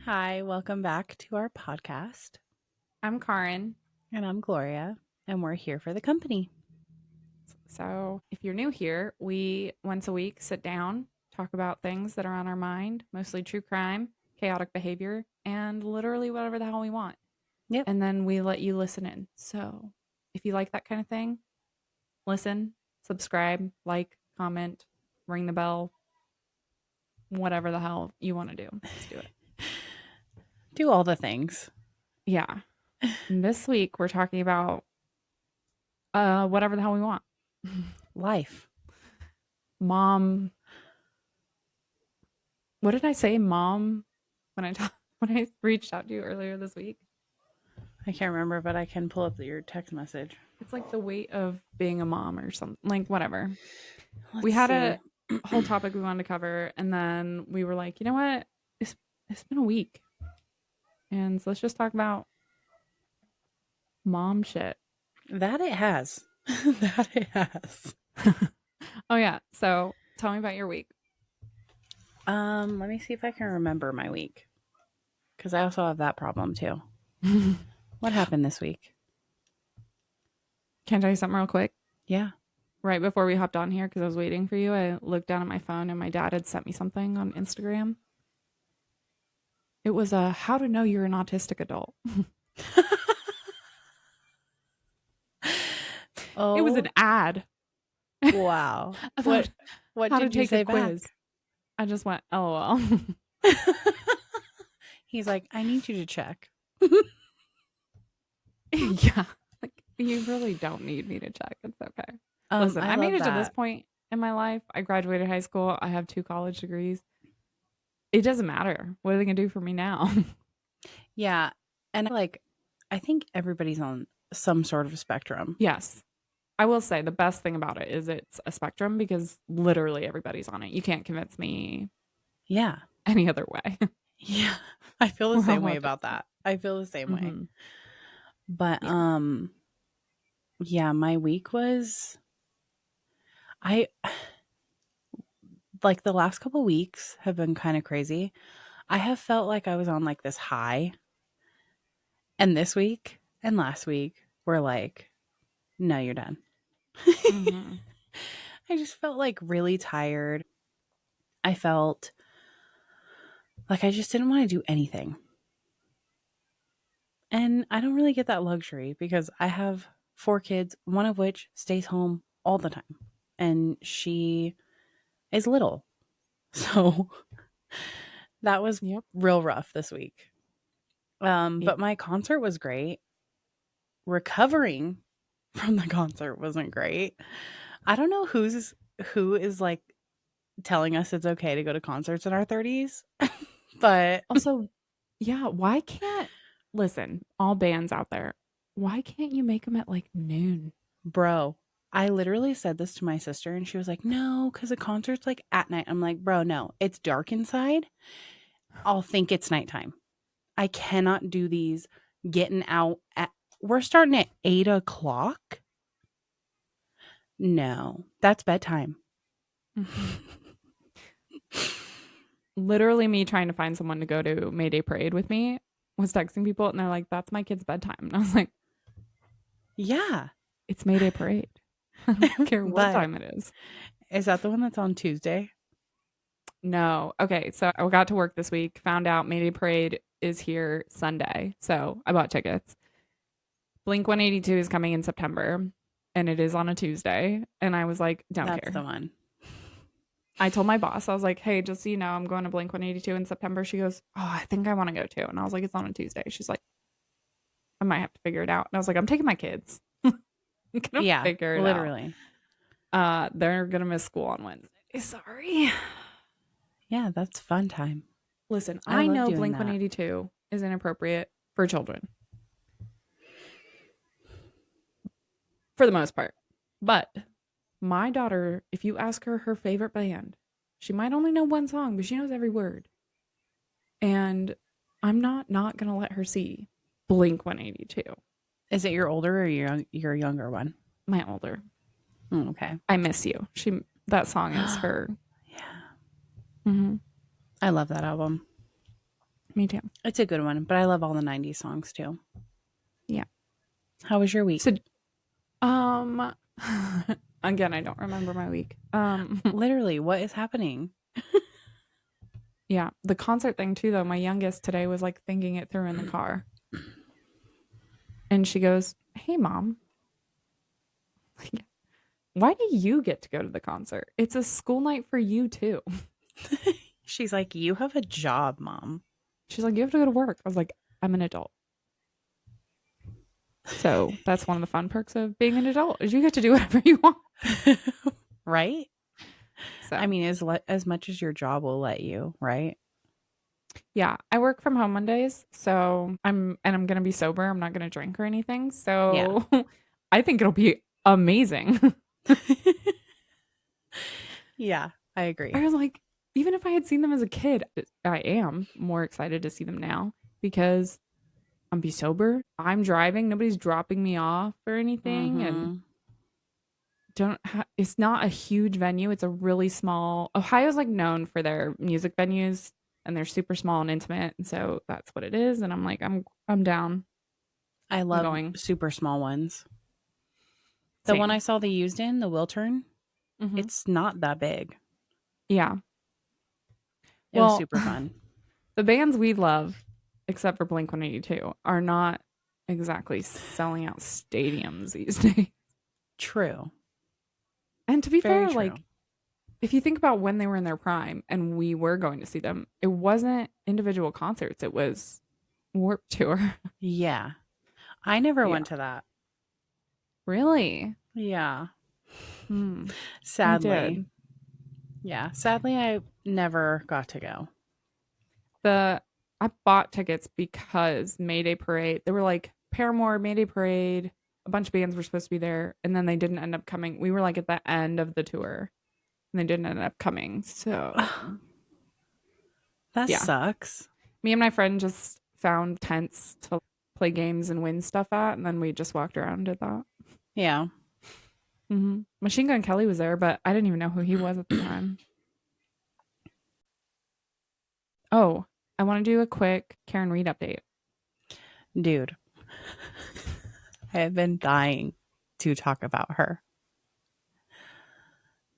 Hi, welcome back to our podcast. I'm Kären. And I'm Gloria, and we're here for the company. So, if you're new here, we once a week sit down, talk about things that are on our mind, mostly true crime, chaotic behavior, and literally whatever the hell we want. Yep. And then we let you listen in. So, if you like that kind of thing, listen, subscribe, like, comment, ring the bell, whatever the hell you want to do. Let's do it. Do all the things. Yeah. And this week we're talking about whatever the hell we want. Life. Mom, what did I say, mom, when I reached out to you earlier this week? I can't remember, but I can pull up your text message. It's like the weight of being a mom or something, like whatever. We Let's had see. a whole topic we wanted to cover, and then we were like, you know what? It's been a week, and so let's just talk about mom shit. That it has. That it has. Oh yeah. So tell me about your week. Let me see if I can remember my week. Because I also have that problem too. What happened this week? Can I tell you something real quick? Yeah. Right before we hopped on here, because I was waiting for you, I looked down at my phone and my dad had sent me something on Instagram. It was a how to know you're an autistic adult. Oh, It was an ad wow. about What how to did you take a say back? quiz. I just went, LOL. He's like, I need you to check. Yeah. Like, you really don't need me to check. It's okay. Listen, I I made love it to this that. point in my life. I graduated high school. I have 2 college degrees. It doesn't matter. What are they going to do for me now? Yeah. And I think everybody's on some sort of spectrum. Yes. I will say the best thing about it is it's a spectrum because literally everybody's on it. You can't convince me Yeah. any other way. Yeah. I feel the We're same all way about autistic. that. I feel the same way. Mm-hmm. But Yeah. yeah, my week was I like the last couple weeks have been kind of crazy. I have felt like I was on like this high, and this week and last week were like, no, you're done. Mm-hmm. I just felt like really tired. I felt like I just didn't want to do anything. And I don't really get that luxury because I have 4 kids, one of which stays home all the time. And she is little. So that was Yep. real rough this week. Yeah. But my concert was great. Recovering from the concert wasn't great. I don't know who is like telling us it's okay to go to concerts in our 30s, but Also, yeah, why can't listen, all bands out there, why can't you make them at like noon? bro, I literally said this to my sister and she was like, "No, cuz the concert's like at night." I'm like, "Bro, no. It's dark inside. I'll think it's nighttime. I cannot do these getting out at we're starting at 8 o'clock. No, that's bedtime." Literally me trying to find someone to go to Mayday Parade with me was texting people and they're like, that's my kid's bedtime. And I was like, Yeah. it's Mayday Parade. I don't care what But time it is. is that the one that's on Tuesday? No. Okay. So I got to work this week, found out Mayday Parade is here Sunday. So I bought tickets. Blink 182 is coming in September and it is on a Tuesday. And I was like, don't That's care. the one. I told my boss, I was like, hey, just so you know, I'm going to Blink 182 in September. She goes, oh, I think I want to go too. And I was like, it's on a Tuesday. She's like, I might have to figure it out. And I was like, I'm taking my kids. I'm gonna Yeah, figure it out. literally. They're gonna miss school on Wednesday. Sorry. Yeah, that's fun time. Listen, I I love know doing Blink that. 182 is inappropriate for children for the most part. But my daughter, if you ask her her favorite band, she might only know one song, but she knows every word. And I'm not gonna let her see Blink 182. Is it your older or your younger one? My older. Okay. I miss you. That song is her. Yeah. Mm-hmm. I love that album. Me too. It's a good one, but I love all the 90s songs too. Yeah. How was your week? So, um, again, I don't remember my week. Literally, what is happening? Yeah, the concert thing too, though. My youngest today was like thinking it through in the car, and she goes, "Hey, mom, why do you get to go to the concert? It's a school night for you too." She's like, you have a job, mom. She's like, "You have to go to work." I was like, "I'm an adult." So that's one of the fun perks of being an adult is you get to do whatever you want. Right? So I mean, as much as your job will let you, right? yeah, I work from home Mondays, so I'm gonna be sober. I'm not gonna drink or anything. Yeah. So I think it'll be amazing. Yeah, I agree. I was like, even if I had seen them as a kid, I am more excited to see them now because I'm be sober. I'm driving. Nobody's dropping me off or anything, and Mm-hmm. it's not a huge venue. It's a really small. Ohio's like known for their music venues, and they're super small and intimate, and so that's what it is. And I'm like, I'm down. I I'm love going. super small ones. The one Same. I saw they used in, the Wiltern, Hmm. it's not that big. Yeah. It was Well, super fun. the bands we love, except for Blink 182, are not exactly selling out stadiums these days. True. And to be Very fair, true. like if you think about when they were in their prime and we were going to see them, it wasn't individual concerts, it was Warp Tour. Yeah. I never Yeah. went to that. Really? Yeah. Hmm. We Sadly. did. Yeah. Sadly, I never got to go. The I bought tickets because Mayday Parade, they were like Paramore, Mayday Parade, a bunch of bands were supposed to be there, and then they didn't end up coming. We were like at the end of the tour, and they didn't end up coming. So, That yeah. sucks. Me and my friend just found tents to play games and win stuff at, and then we just walked around and did that. Yeah. Machine Gun Kelly was there, but I didn't even know who he was at the time. Oh, I want to do a quick Karen Reed update. Dude, I have been dying to talk about her.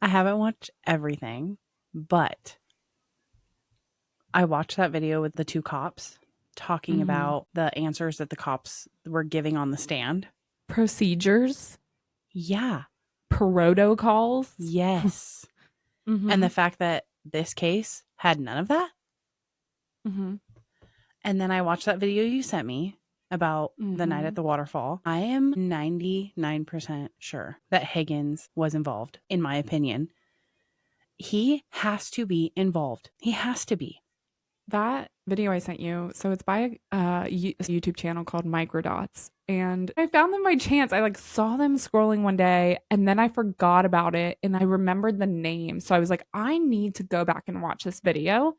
I haven't watched everything, but I watched that video with the two cops talking Mm-hmm. about the answers that the cops were giving on the stand. Procedures, Yeah. protocols. Yes. And Mm-hmm. the fact that this case had none of that. Mm-hmm. And then I watched that video you sent me about the night Mm-hmm. at the waterfall. I am 99% sure that Higgins was involved, in my opinion. He has to be involved. He has to be. That video I sent you, so it's by a YouTube channel called Microdots. And I found them by chance. I like saw them scrolling one day and then I forgot about it and I remembered the name. So I was like, I need to go back and watch this video.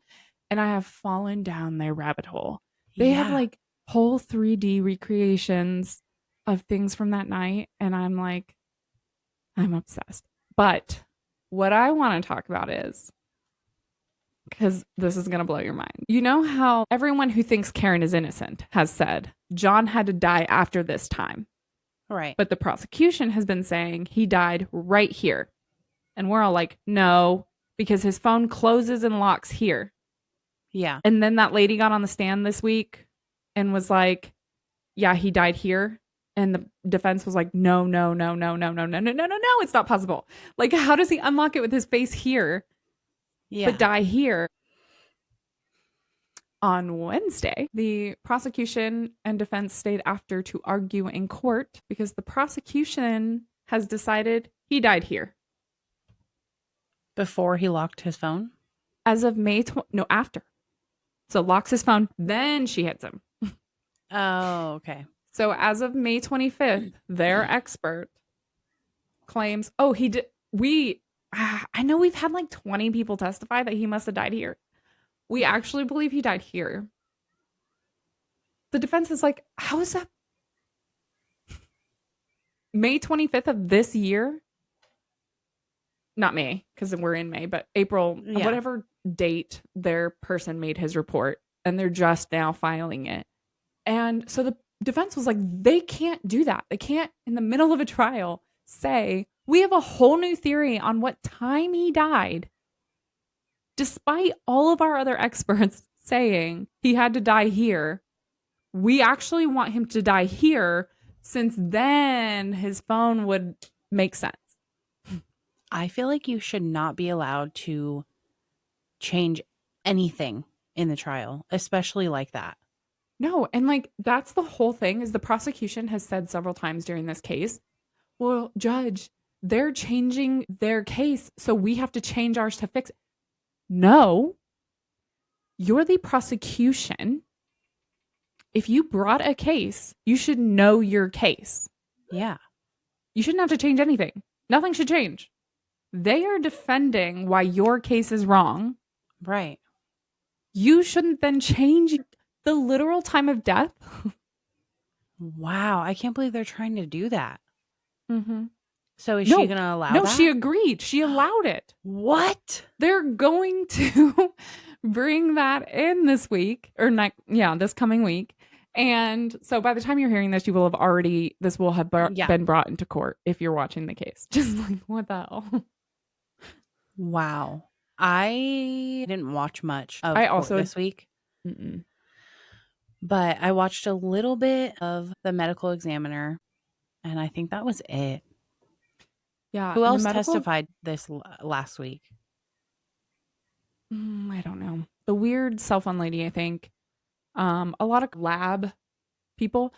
And I have fallen down their rabbit hole. They have Yeah. like whole 3D recreations of things from that night. And I'm like, I'm obsessed. But what I want to talk about is because this is going to blow your mind. You know how everyone who thinks Karen is innocent has said John had to die after this time, Right. but the prosecution has been saying he died right here. And we're all like, no, because his phone closes and locks here. Yeah. And then that lady got on the stand this week and was like, yeah, he died here. And the defense was like, no, no, no, no, no, no, no, no, no, no, no, it's not possible. Like, how does he unlock it with his face here, but Yeah. die here? On Wednesday, the prosecution and defense stayed after to argue in court because the prosecution has decided he died here. Before he locked his phone? As of no, after. So locks his phone, then she hits him. Oh, okay. So as of May 25th, their expert claims, oh, he did. I know we've had like 20 people testify that he must have died here. We actually believe he died here. The defense is like, how is that May 25th of this year? Not May, because we're in May, but April, Yeah. whatever date their person made his report, and they're just now filing it. And so the defense was like, they can't do that. They can't, in the middle of a trial, say, we have a whole new theory on what time he died, despite all of our other experts saying he had to die here. We actually want him to die here, since then his phone would make sense. I feel like you should not be allowed to change anything in the trial, especially like that. No, and like that's the whole thing is the prosecution has said several times during this case, well, judge, they're changing their case, so we have to change ours to fix it. No, you're the prosecution. If you brought a case, you should know your case. Yeah. You shouldn't have to change anything. Nothing should change. They are defending why your case is wrong. Right. You shouldn't then change the literal time of death. Wow. I can't believe they're trying to do that. Mm-hmm. So is she going to allow that? No, she agreed. She allowed it. What? They're going to bring that in this week or this coming week. And so by the time you're hearing this, this will have been brought into court if you're watching the case. Just like, what the hell? Wow. I didn't watch much of court this week. Mm-mm. But I watched a little bit of the medical examiner, and I think that was it. Yeah. Who else testified this last week? I don't know. The weird cell phone lady, I think. A lot of lab people.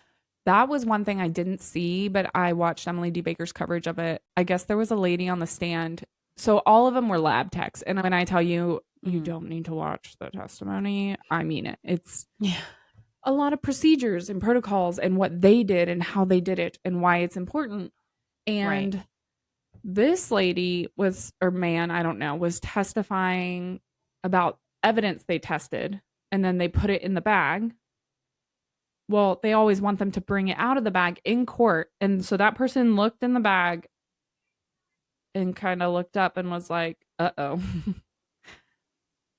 That was one thing I didn't see, but I watched Emily D. Baker's coverage of it. I guess there was a lady on the stand. So all of them were lab techs. And when I tell you, you don't need to watch the testimony, I mean it. It's a lot of procedures and protocols and what they did and how they did it and why it's important. And this lady was testifying about evidence they tested, and then they put it in the bag. Well, they always want them to bring it out of the bag in court. And so that person looked in the bag and kind of looked up and was like, uh-oh.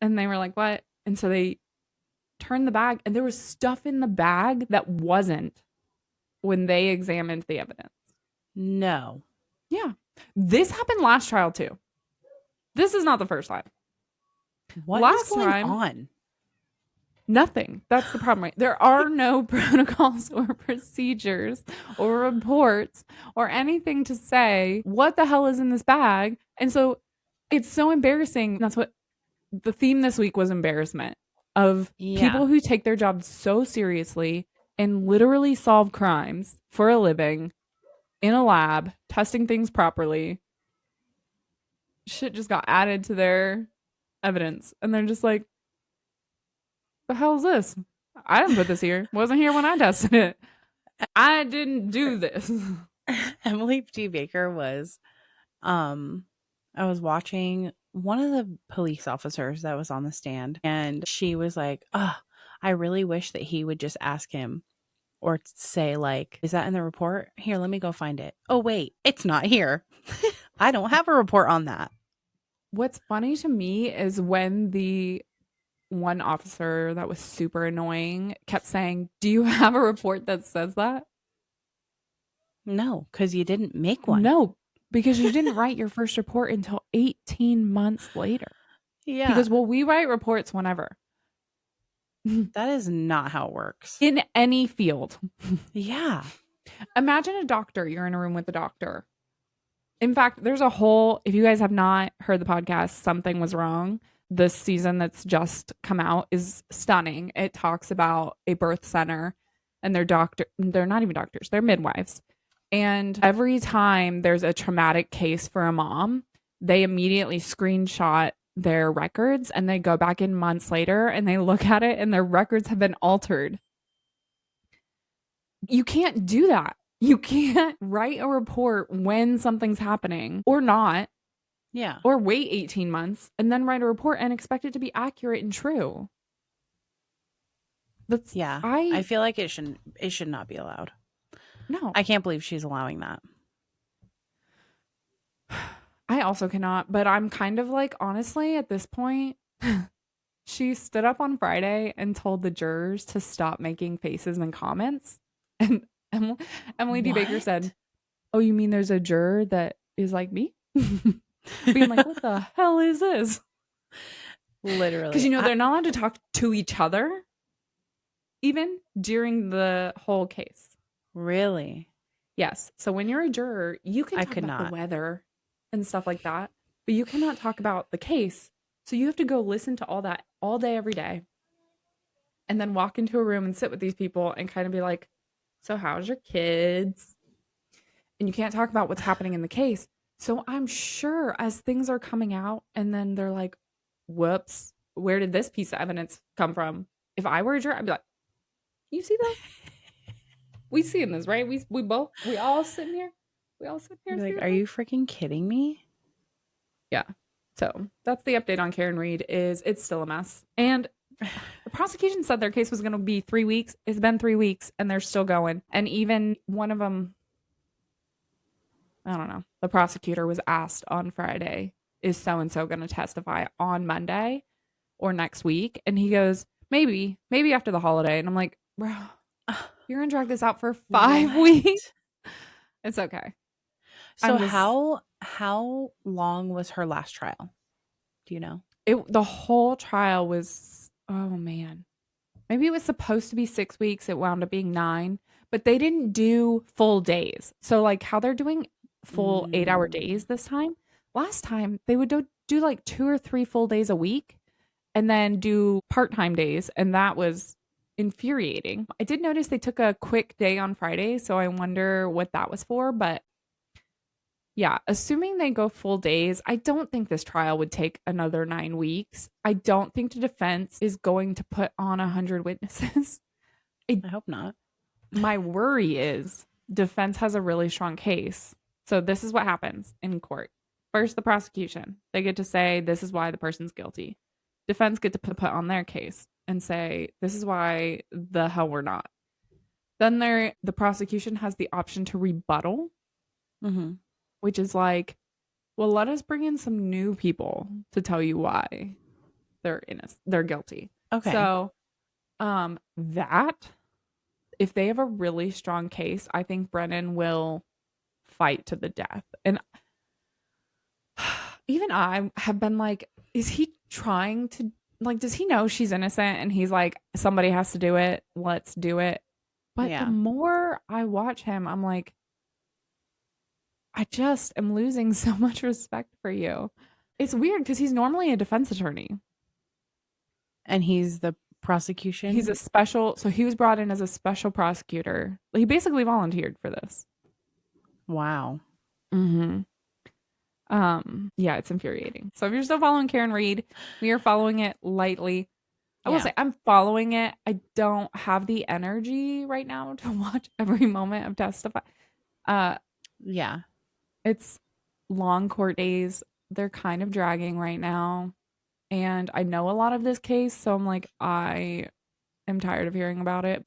And they were like, what? And so they turned the bag, and there was stuff in the bag that wasn't when they examined the evidence. No. Yeah. This happened last trial too. This is not the first time. What is going on? Nothing. That's the problem. Right? There are no protocols or procedures or reports or anything to say what the hell is in this bag. And so it's so embarrassing. That's what the theme this week was, embarrassment of people who take their job so seriously and literally solve crimes for a living in a lab, testing things properly. Shit just got added to their evidence. And they're just like, the hell is this? I didn't put this here. Wasn't here when I tested it. I didn't do this. Emily G. Baker was, I was watching one of the police officers that was on the stand, and she was like, oh, I really wish that he would just ask him or say like, is that in the report? Here, let me go find it. Oh, wait, it's not here. I don't have a report on that. What's funny to me is when the one officer that was super annoying kept saying, do you have a report that says that? No, because you didn't make one. No, because you didn't write your first report until 18 months later. Yeah. Because, well, we write reports whenever. That is not how it works. In any field. Yeah. Imagine a doctor. You're in a room with a doctor. In fact, there's a whole, if you guys have not heard the podcast, Something Was Wrong, this season that's just come out is stunning. It talks about a birth center and they're not even doctors, they're midwives. And every time there's a traumatic case for a mom, they immediately screenshot their records and they go back in months later and they look at it and their records have been altered. You can't do that. You can't write a report when something's happening or not. Yeah. Or wait 18 months and then write a report and expect it to be accurate and true. I feel like it should not be allowed. No. I can't believe she's allowing that. I also cannot, but I'm kind of like, honestly, at this point, She stood up on Friday and told the jurors to stop making faces and comments. And Emily, Emily D. Baker said, What? "Oh, you mean there's a juror that is like me?" Being like, "What the hell is this?" Because Literally. they're not allowed to talk to each other even during the whole case. Really? Yes. So when you're a juror, you can I talk could about the not. weather and stuff like that, but you cannot talk about the case. So you have to go listen to all that all day, every day, and then walk into a room and sit with these people and kind of be like, "So, how's your kids?" And you can't talk about what's happening in the case. So I'm sure as things are coming out and then they're like, "Whoops, where did this piece of evidence come from?" If I were a juror, I'd be like, "You see that? We seeing this, right? We all sitting here. We all sitting I'd here be like, seeing are this." you freaking kidding me? Yeah. So that's the update on Karen Reed. Is it's still a mess. And the prosecution said their case was going to be 3 weeks. It's been 3 weeks and they're still going. And even one of them, I don't know, the prosecutor was asked on Friday, is so and so going to testify on Monday or next week? And he goes, maybe after the holiday. And I'm like, bro, you're going to drag this out for 5 weeks? What? It's okay. So I'm just, how long was her last trial? Do you know? the whole trial was, oh man, maybe it was supposed to be 6 weeks. It wound up being 9, but they didn't do full days. So, like how they're doing full 8-hour Mm, days this time, last time they would do like 2 or 3 full days a week and then do part time days. And that was infuriating. I did notice they took a quick day on Friday. So I wonder what that was for. But yeah, assuming they go full days, I don't think this trial would take another 9 weeks. I don't think the defense is going to put on 100 witnesses. I, I hope not. my worry is defense has a really strong case. So this is what happens in court. First, the prosecution. They get to say this is why the person's guilty. Defense get to put on their case and say this is why the hell we're not. Then the prosecution has the option to rebuttal, Mm-hmm. which is like, well, let us bring in some new people to tell you why they're guilty. Okay. So, that if they have a really strong case, I think Brennan will fight to the death. And even I have been like, is he trying to, like, does he know she's innocent? And he's like, somebody has to do it. Let's do it. But the Yeah. more I watch him, I'm like, I just am losing so much respect for you. It's weird because he's normally a defense attorney. And he's the He's prosecution? so he was brought in as a special prosecutor. He basically volunteered for this. Wow. Mm-hmm. Yeah, it's infuriating. So if you're still following Karen Reed, we are following it lightly. I will Yeah. say I'm following it. I don't have the energy right now to watch every moment of testify. Uh, Yeah. it's long court days. They're kind of dragging right now. And I know a lot of this case, so I'm like, I am tired of hearing about it.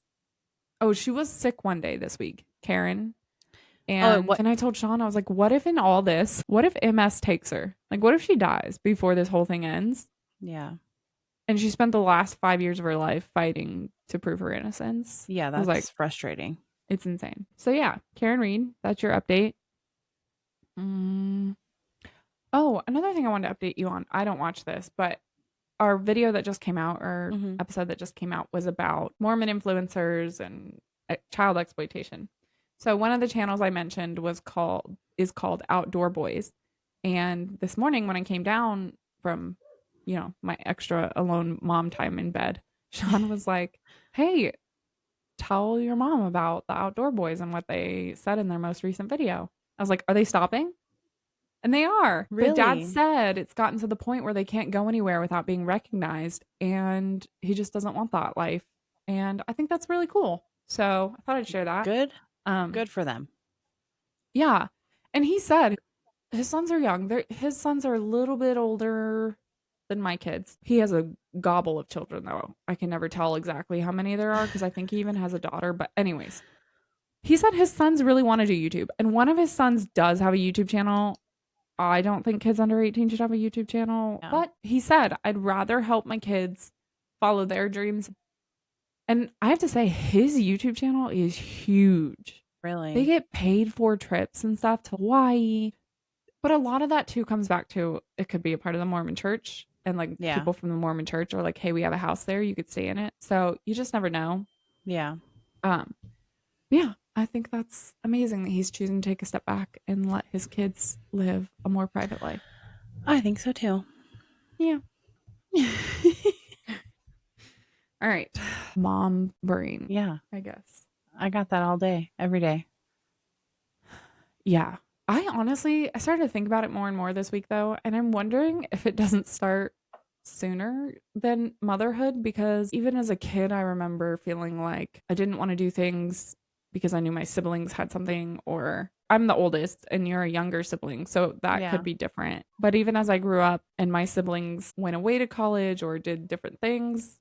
Oh, she was sick one day this week, Karen. Oh, And what? I told Sean, I was like, what if in all this, what if MS takes her? Like, what if she dies before this whole thing ends? Yeah. And she spent the last 5 years of her life fighting to prove her innocence. Yeah, I was like, that's frustrating. it's insane. So yeah, Karen Reed, that's your update. Mm. Oh, another thing I wanted to update you on. I don't watch this, but our video that just came out, or Mm-hmm. episode that just came out, was about Mormon influencers and child exploitation. So one of the channels I mentioned is called Outdoor Boys. And this morning when I came down from, my extra alone mom time in bed, Sean was like, "Hey, tell your mom about the Outdoor Boys and what they said in their most recent video." I was like, "Are they stopping?" And they are. The dad Really? said it's gotten to the point where they can't go anywhere without being recognized, and he just doesn't want that life. And I think that's really cool. So I thought I'd share that. Good. Um, Good for them. yeah. And he said his sons are young. His sons are a little bit older than my kids. He has a gobble of children, though. I can never tell exactly how many there are because I think he even has a daughter. But, anyways, he said his sons really want to do YouTube. And one of his sons does have a YouTube channel. I don't think kids under 18 should have a YouTube channel. Yeah. But he said, I'd rather help my kids follow their dreams. And I have to say, his YouTube channel is huge. They Really? get paid for trips and stuff to Hawaii. But a lot of that too comes back to it could be a part of the Mormon church. And like Yeah. people from the Mormon church are like, hey, we have a house there. You could stay in it. So you just never know. Yeah. Um, yeah, I think that's amazing that he's choosing to take a step back and let his kids live a more private life. I think so too. Yeah. All right. Mom brain, Yeah. I guess. I got that all day, every day. Yeah. I started to think about it more and more this week though, and I'm wondering if it doesn't start sooner than motherhood because even as a kid, I remember feeling like I didn't want to do things because I knew my siblings had something, or I'm the oldest and you're a younger sibling, so that Yeah. could be different. But even as I grew up and my siblings went away to college or did different things,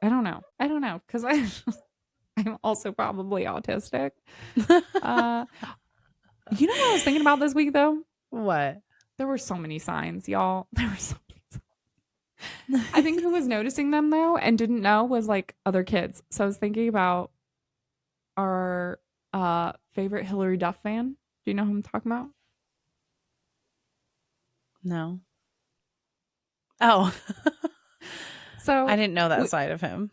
I don't know. I don't know because I'm also probably autistic. Uh, you know what I was thinking about this week though? What? There were so many signs, y'all. There were so many signs. I think who was noticing them though and didn't know was like other kids. So I was thinking about our favorite Hillary Duff fan. Do you know who I'm talking about? No. Oh. I So didn't know that we, side of him.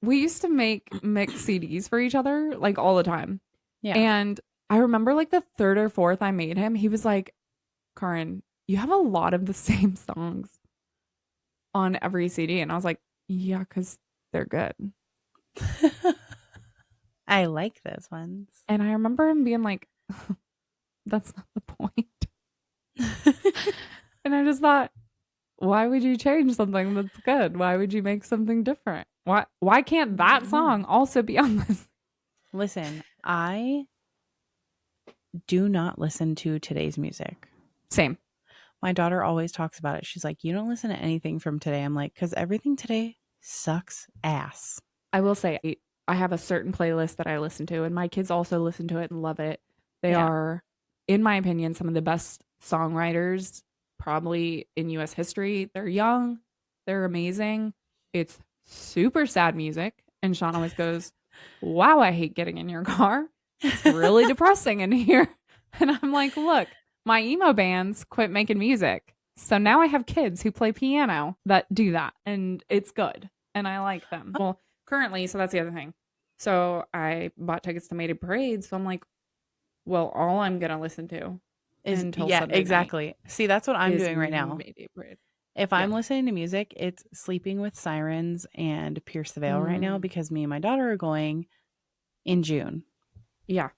we used to make mix CDs for each other like all the time. Yeah. And I remember like the third or fourth I made him, he was like, Karen, you have a lot of the same songs on every CD. And I was like, yeah, because they're good. I like those ones. And I remember him being like, that's not the point. And I just thought, why would you change something that's good? Why would you make something different? Why can't that song also be on this? Listen, I do not listen to today's music. Same. My daughter always talks about it. She's like, you don't listen to anything from today. I'm like, because everything today sucks ass. I will say I have a certain playlist that I listen to, and my kids also listen to it and love it. They are, in my opinion, some of the best songwriters probably in US history. They're young, they're amazing. It's super sad music. And Sean always goes, wow, I hate getting in your car. It's really depressing in here. And I'm like, look, my emo bands quit making music. So now I have kids who play piano that do that. And it's good. And I like them. Well, currently, so that's the other thing. So I bought tickets to Mayday Parade. So I'm like, well, all I'm going to listen to Is until yeah, Sunday exactly. night See, that's what I'm is doing right now. Mayday Parade. If I'm listening to music, it's Sleeping with Sirens and Pierce the Veil right now because me and my daughter are going in June. Yeah.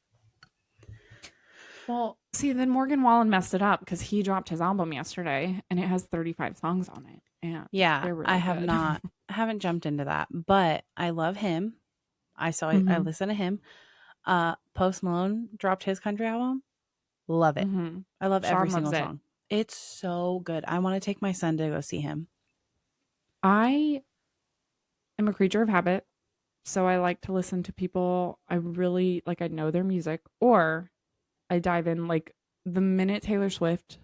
Well, see, then Morgan Wallen messed it up because he dropped his album yesterday and it has 35 songs on it. And Yeah, they're really I have good. not, I haven't jumped into that, but I love him. I listen to him. Post Malone dropped his country album. Love it. I love Sean every loves single it. song. It's so good. I want to take my son to go see him. I am a creature of habit. So I like to listen to people I really like, I know their music, or I dive in like the minute Taylor Swift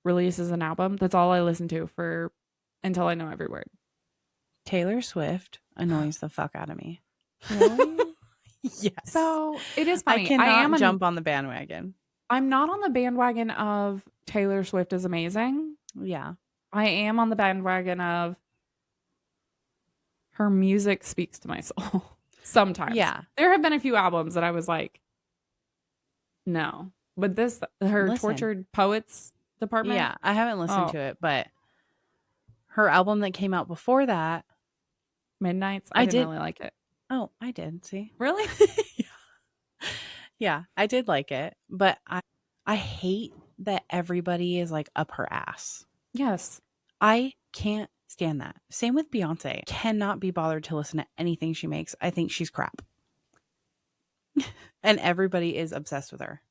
releases an album, that's all I listen to for until I know every word. Taylor Swift annoys the fuck out of me. Really? Yes. So it is funny. I cannot jump on the bandwagon. I'm not on the bandwagon of Taylor Swift is amazing. Yeah. I am on the bandwagon of her music speaks to my soul. Sometimes. Yeah. There have been a few albums that I was like, no. But her Tortured Poets department. Yeah, I haven't listened to it, but her album that came out before that, Midnights, I didn't really like it. Oh, I did. See? Really? Yeah, I did like it, but I hate that everybody is like up her ass. Yes. I can't stand that. Same with Beyonce. Cannot be bothered to listen to anything she makes. I think she's crap. And everybody is obsessed with her.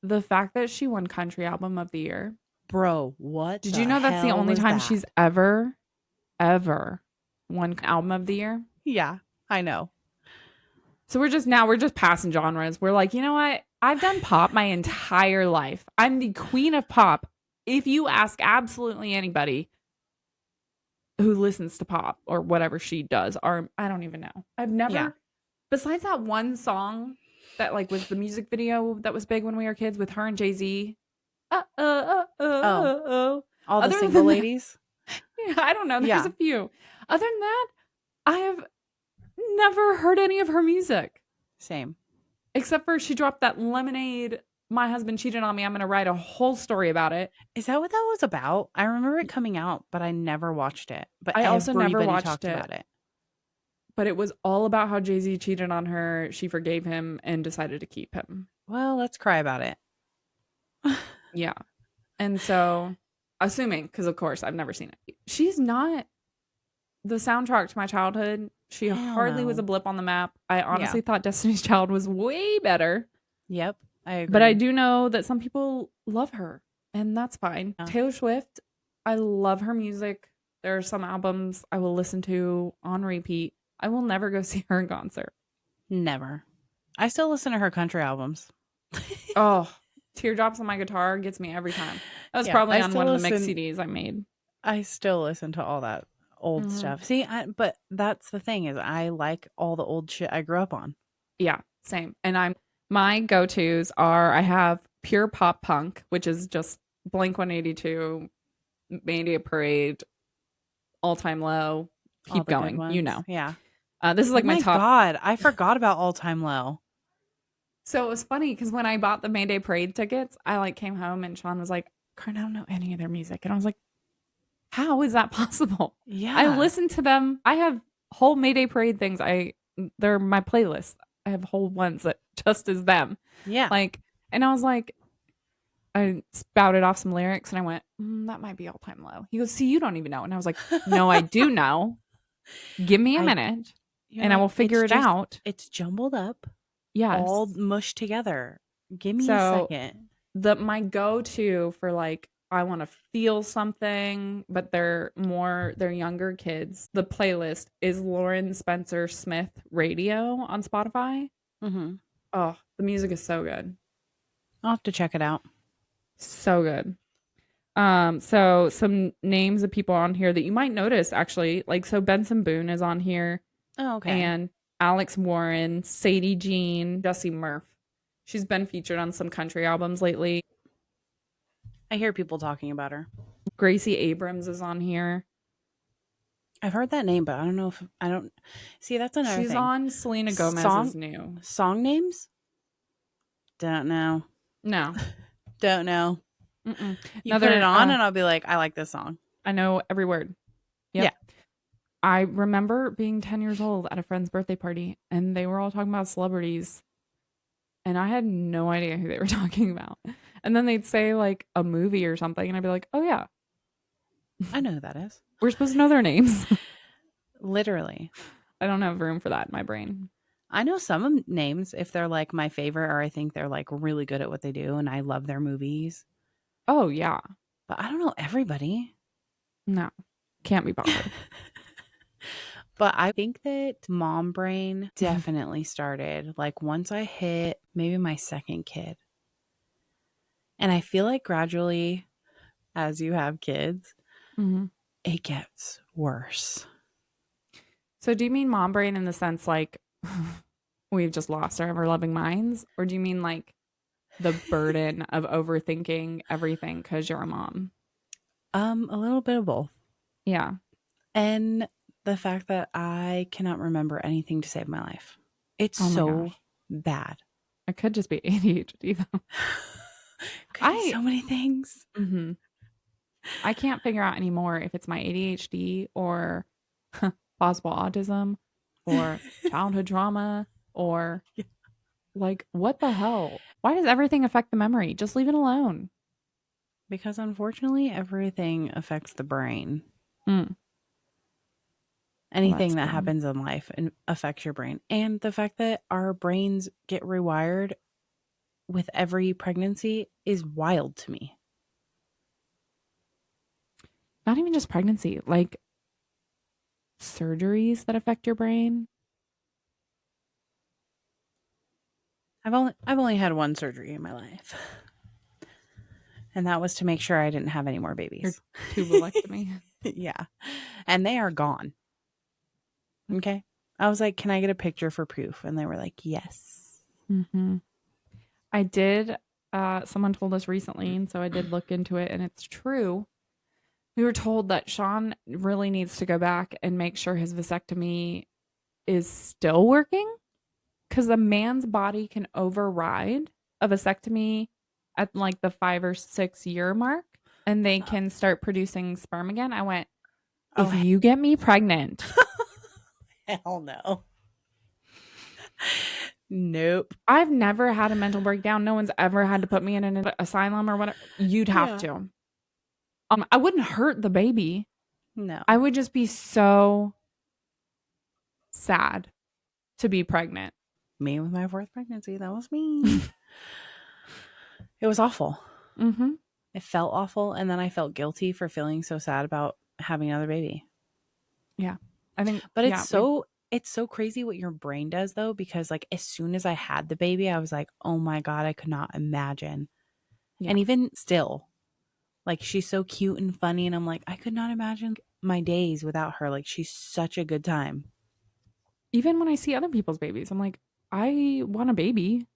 The fact that she won Country Album of the Year. Bro, what? Did you know that's the only time she's ever won Album of the Year? Yeah, I know. So we're just passing genres. We're like, you know what? I've done pop my entire life. I'm the queen of pop. if you ask absolutely anybody who listens to pop or whatever she does, or I don't even know. I've Yeah. never, besides that one song that like was the music video that was big when we were kids with her and Jay-Z. Oh, Oh. all the Other single than that, ladies? yeah, I don't know. There's Yeah, a few. Other than that, I have never heard any of her music same. except for she dropped that Lemonade. My husband cheated on me. I'm going to write a whole story about it. Is that what that was about? I remember it coming out, but I never watched it. But I also never everybody watched talked it, about it. but it was all about how Jay-Z cheated on her. She forgave him and decided to keep him. Well, let's cry about it. Yeah. And so, assuming, because of course I've never seen it, she's not the soundtrack to my childhood. She Hell hardly was a no. blip on the map. I Yeah. honestly thought Destiny's Child was way better, Yep. I but I agree. do know that some people love her, and that's fine. Yeah. Taylor Swift, I love her music. There are some albums I will listen to on repeat. I will never go see her in concert. Never. I still listen to her country albums. Oh, Teardrops on My Guitar gets me every time. That was Yeah, probably on one of the mix CDs I made. I still listen to all that old Mhm. stuff. See, but that's the thing is I like all the old shit I grew up on. Yeah, same. And my go-tos are I have pure pop punk, which is just Blink 182, Mayday Parade, All Time Low, All keep the good going, you ones. know. Yeah. This is Oh like my my top. god, I forgot about All Time Low. So it was funny because when I bought the Mayday Parade tickets, I like came home and Sean was like, "Karen, I don't know any of their music," and I was like, "How is that possible?" I Yeah. listen to them. I have whole Mayday Parade things. They're my playlist. I have whole ones that just is them. Yeah. Like, and I was like, I spouted off some lyrics and I went, that might be All Time Low. He goes, see, you don't even know. And I was like, no, I do know. Give me a I minute You're and I like will figure it out. it's jumbled up, all Yes. mushed together. Give me a So second. my go-to for like, I want to feel something, but they're younger kids. The playlist is Lauren Spencer Smith Radio on Spotify. Mhm. Oh, the music is so good. I'll have to check it out. So good. So some names of people on here that you might notice actually, like so Benson Boone is on here Oh, okay. and Alex Warren, Sadie Jean, Jessie Murph. She's been featured on some country albums lately. I hear people talking about her. Gracie Abrams is on here. I've heard that name, but I don't know if I don't see that's another She's thing. on Selena Song Gomez's new. song names? Don't know. No. Don't know. Mm-mm. You put it Another on and I'll be like, I like this song. I know every word. Yeah. Yep. I remember being 10 years old at a friend's birthday party and they were all talking about celebrities and I had no idea who they were talking about. And then they'd say like a movie or something, and I'd be like, "Oh yeah, I know who that is. we're supposed to know their names." Literally. I don't have room for that in my brain. I know some names if they're like my favorite or I think they're like really good at what they do and I love their movies. Oh yeah, But I don't know everybody. no, can't be bothered. But I think that mom brain definitely started like once I hit maybe my second kid. And I feel like gradually, as you have kids, Mhm. it gets worse. So, do you mean mom brain in the sense like we've just lost our ever loving minds, or do you mean like the burden of overthinking everything because you're a mom? A little bit of both. Yeah. And the fact that I cannot remember anything to save my life. It's Oh my so gosh, bad. it could just be ADHD though. Could be I so many things. mhm. I can't figure out anymore if it's my ADHD or possible autism or childhood trauma or like what the hell? Why does everything affect the memory? Just leave it alone. Because unfortunately, everything affects the brain. Mm, well, Anything that's that good. happens in life affects your brain. And the fact that our brains get rewired with every pregnancy is wild to me. Not even just pregnancy, like surgeries that affect your brain. I've only had one surgery in my life. And that was to make sure I didn't have any more Your babies. tubulectomy. Yeah. And they are gone. Okay. I was like, can I get a picture for proof? And they were like, yes. Mm-hmm. I did. Someone told us recently, and so I did look into it, and it's true. We were told that Sean really needs to go back and make sure his vasectomy is still working because a man's body can override a vasectomy at like the 5 or 6 year mark and they can start producing sperm again. I went, Oh, if you get me pregnant, hell no. Nope. I've never had a mental breakdown. No one's ever had to put me in an asylum or whatever. You'd have Yeah. to. I wouldn't hurt the baby. No. I would just be so sad to be pregnant. Me with my fourth pregnancy. That was me. It was awful. Mm-hmm. It felt awful. And then I felt guilty for feeling so sad about having another baby. Yeah. I think, But yeah, we, it's so crazy what your brain does though, because like as soon as I had the baby, I was like, oh my God, I could not imagine. yeah. And even still, like she's so cute and funny. And I'm like, I could not imagine my days without her. Like she's such a good time. Even when I see other people's babies, I'm like, I want a baby.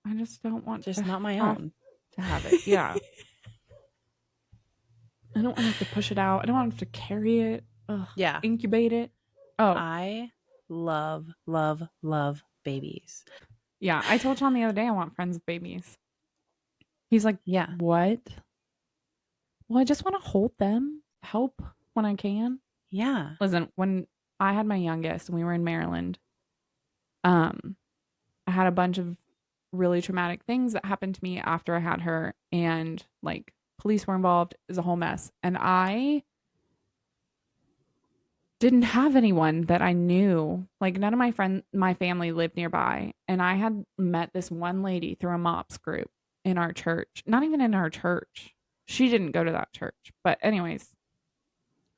I just don't want Just to not my have own. to have it. Yeah. I don't want to have to push it out. I don't want to have to carry it, Yeah. incubate it. Oh, I love, love, love babies. yeah. I told Sean the other day I want friends with babies. He's like, Yeah. what? Well, I just want to hold them, help when I can. Yeah. Listen, when I had my youngest and we were in Maryland, um, I had a bunch of really traumatic things that happened to me after I had her, and like police were involved. It was a whole mess. And I didn't have anyone that I knew. Like none of my family lived nearby. And I had met this one lady through a MOPS group in our church. Not even in our church. She didn't go to that church. But anyways,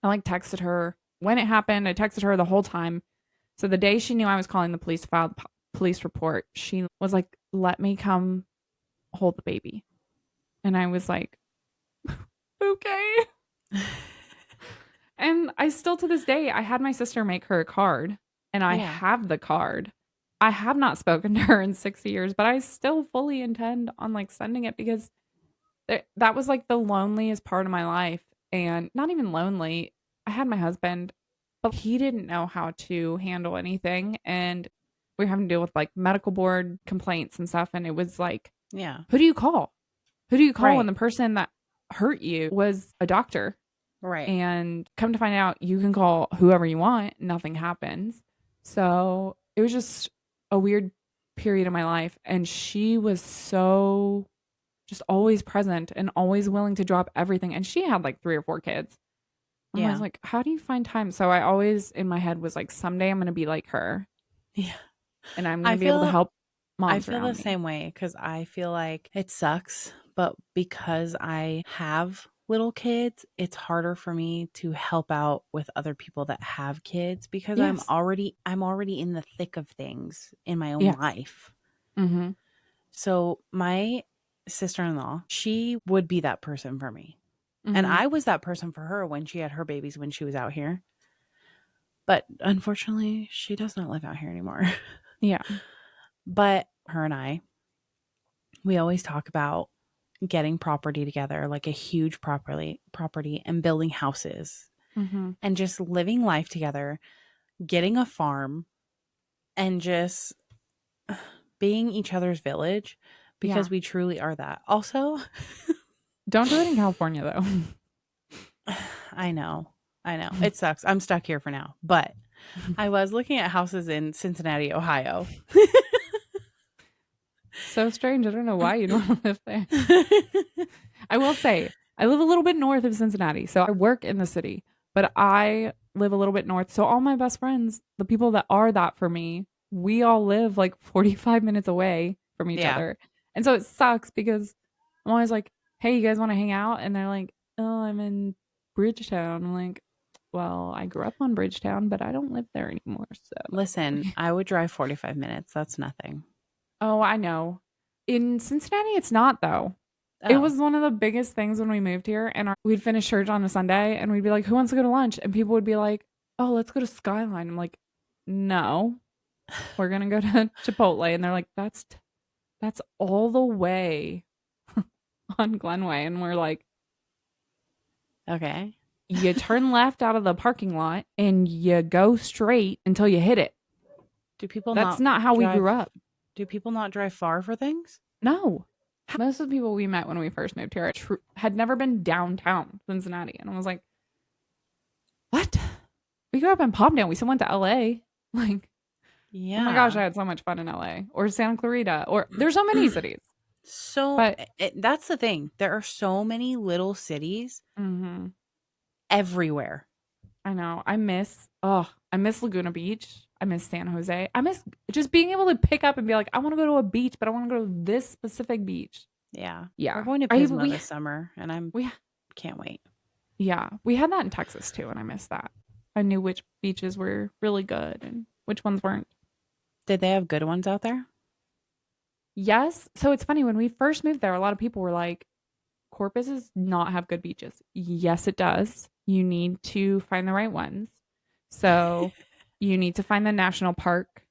I like texted her when it happened. I texted her the whole time. So the day she knew I was calling the police to file the police report, she was like, "Let me come hold the baby." And I was like, "Okay." And I still to this day, I had my sister make her a card and I Yeah. have the card. I have not spoken to her in 6 years, but I still fully intend on like sending it because that was like the loneliest part of my life. And not even lonely. I had my husband, but he didn't know how to handle anything. And we were having to deal with like medical board complaints and stuff. And it was like, Yeah. who do you call? Who do you call when Right. the person that hurt you was a doctor? Right. And come to find out, you can call whoever you want, nothing happens. So it was just a weird period of my life. And she was so just always present and always willing to drop everything. And she had like 3 or 4 kids. I'm always Yeah. like, how do you find time? So I always in my head was like, someday I'm going to be like her Yeah. and I'm going I to be able to feel help I moms feel around the me. same way because I feel like it sucks, but because I have little kids, it's harder for me to help out with other people that have kids because Yes. I'm already in the thick of things in my own Yes. life. Mm-hmm. So my sister-in-law, she would be that person for me. And Mm-hmm. I was that person for her when she had her babies when she was out here. But unfortunately, she does not live out here anymore. Yeah. But her and I, we always talk about getting property together, like a huge property and building houses Mm-hmm. and just living life together, getting a farm and just being each other's village Yeah. because we truly are that. Also, Don't do it in California though. I know. I know. It sucks. I'm stuck here for now. But I was looking at houses in Cincinnati, Ohio. So strange. I don't know why you'd want to live there. I will say, I live a little bit north of Cincinnati. So I work in the city, but I live a little bit north. So all my best friends, the people that are that for me, we all live like 45 minutes away from each Yeah. other. And so it sucks because I'm always like, hey, you guys want to hang out? And they're like, oh, I'm in Bridgetown. I'm like, well, I grew up on Bridgetown, but I don't live there anymore. So, Listen, I would drive 45 minutes. That's nothing. oh, I know. In Cincinnati, it's not though. It Oh, was one of the biggest things when we moved here, and we'd finish church on a Sunday, and we'd be like, "Who wants to go to lunch?" And people would be like, "Oh, let's go to Skyline." I'm like, "No, we're gonna go to Chipotle," and they're like, "That's all the way on Glenway," and we're like, okay. "You turn left out of the parking lot, and you go straight until you hit it." Do people That's not not how we drive? grew up. Do people not drive far for things? No. Most of the people we met when we first moved here had never been downtown Cincinnati, and I was like, "What?" We grew up in Palmdale. We still went to LA. Like, oh my gosh, Yeah. I had so much fun in LA or Santa Clarita or there's so many cities. So But that's the thing. There are so many little cities mhm, everywhere. I know. I miss Laguna Beach. I miss San Jose. I miss just being able to pick up and be like, I want to go to a beach, but I want to go to this specific beach. Yeah. We're Yeah. going to I Pismo this summer and we can't wait. yeah, we had that in Texas too, and I miss that. I knew which beaches were really good and which ones weren't. Did they have good ones out there? Yes. So it's funny when we first moved there, a lot of people were like, Corpus does not have good beaches. Yes, it does. You need to find the right ones. So you need to find the national park.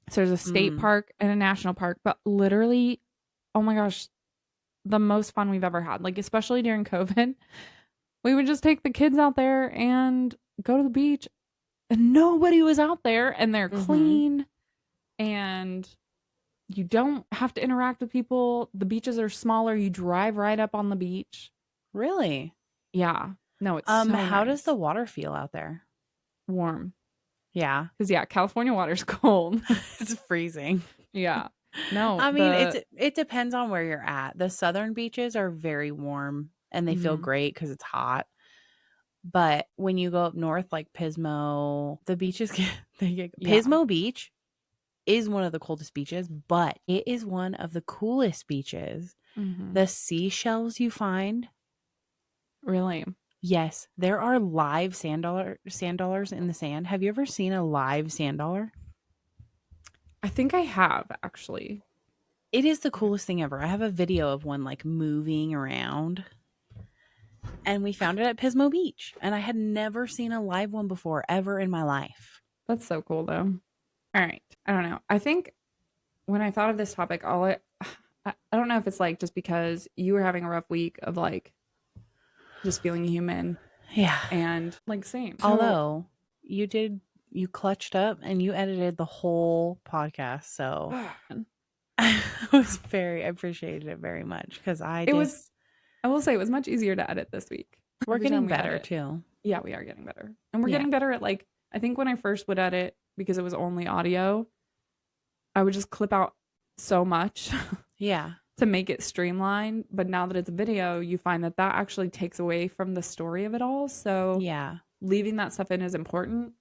So there's a state Mm. park and a national park, but literally, oh my gosh, the most fun we've ever had. Like, especially during COVID, we would just take the kids out there and go to the beach, and nobody was out there, and they're Mhm. clean, and you don't have to interact with people. The beaches are smaller. You drive right up on the beach. Really? Yeah. No, it's so How does the nice. water feel out there? Warm. Yeah. Because, yeah, California water's cold. It's freezing. Yeah. No, I mean, it depends on where you're at. The southern beaches are very warm and they feel mhm. great cuz it's hot. But when you go up north like Pismo, the beaches get Yeah. Pismo Beach is one of the coldest beaches, but it is one of the coolest beaches. Mhm. The seashells you find, Really. yes, there are live sand dollars in the sand. Have you ever seen a live sand dollar? I think I have, actually. It is the coolest thing ever. I have a video of one like moving around, and we found it at Pismo Beach, and I had never seen a live one before ever in my life. That's so cool, though. All right. I don't know. I think when I thought of this topic, I don't know if it's like just because you were having a rough week of like just feeling human Yeah. and like same. So Although you clutched up and you edited the whole podcast, so I I appreciated it very much because it was, I will say it was much easier to edit this week. we're Every time getting we better edit. too. Yeah, we are getting better. And we're Yeah. getting better at like, I think when I first would edit because it was only audio, I would just clip out so much Yeah. to make it streamlined. But now that it's a video, you find that that actually takes away from the story of it all. So Yeah. leaving that stuff in is important.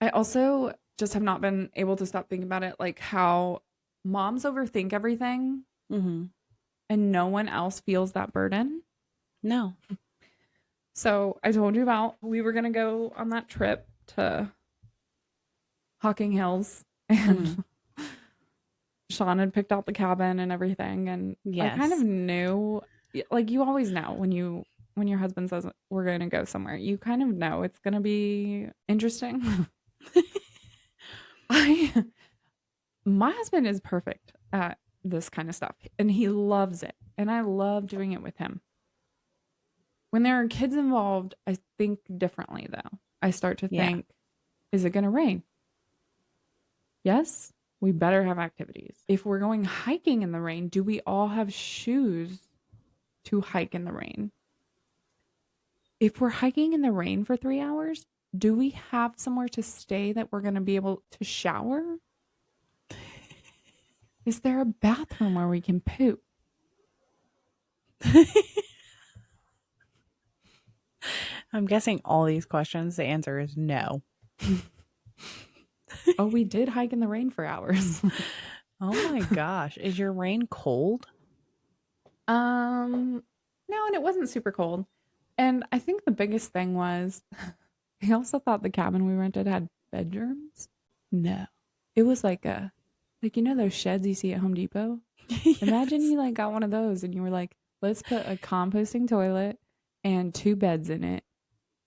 I also just have not been able to stop thinking about it, like how moms overthink everything Mhm. and no one else feels that burden. No. So I told you about we were gonna go on that trip to Hocking Hills Mhm. and Sean had picked out the cabin and everything, and I kind of Yes. knew, like you always know when your husband says we're gonna go somewhere, you kind of know it's gonna be interesting. I My husband is perfect at this kind of stuff and he loves it, and I love doing it with him. When there are kids involved, I think differently though. I start to Yeah. think, is it going to rain? Yes, we better have activities. If we're going hiking in the rain, do we all have shoes to hike in the rain? If we're hiking in the rain for 3 hours, do we have somewhere to stay that we're going to be able to shower? Is there a bathroom where we can poop? I'm guessing all these questions the answer is no. Oh, we did hike in the rain for hours. Oh my gosh, is your rain cold? Um, no, and it wasn't super cold. And I think the biggest thing was I also thought the cabin we rented had bedrooms. No. It was like a, like, you know those sheds you see at Home Depot? Imagine Yes. you like got one of those and you were like, let's put a composting toilet and 2 beds in it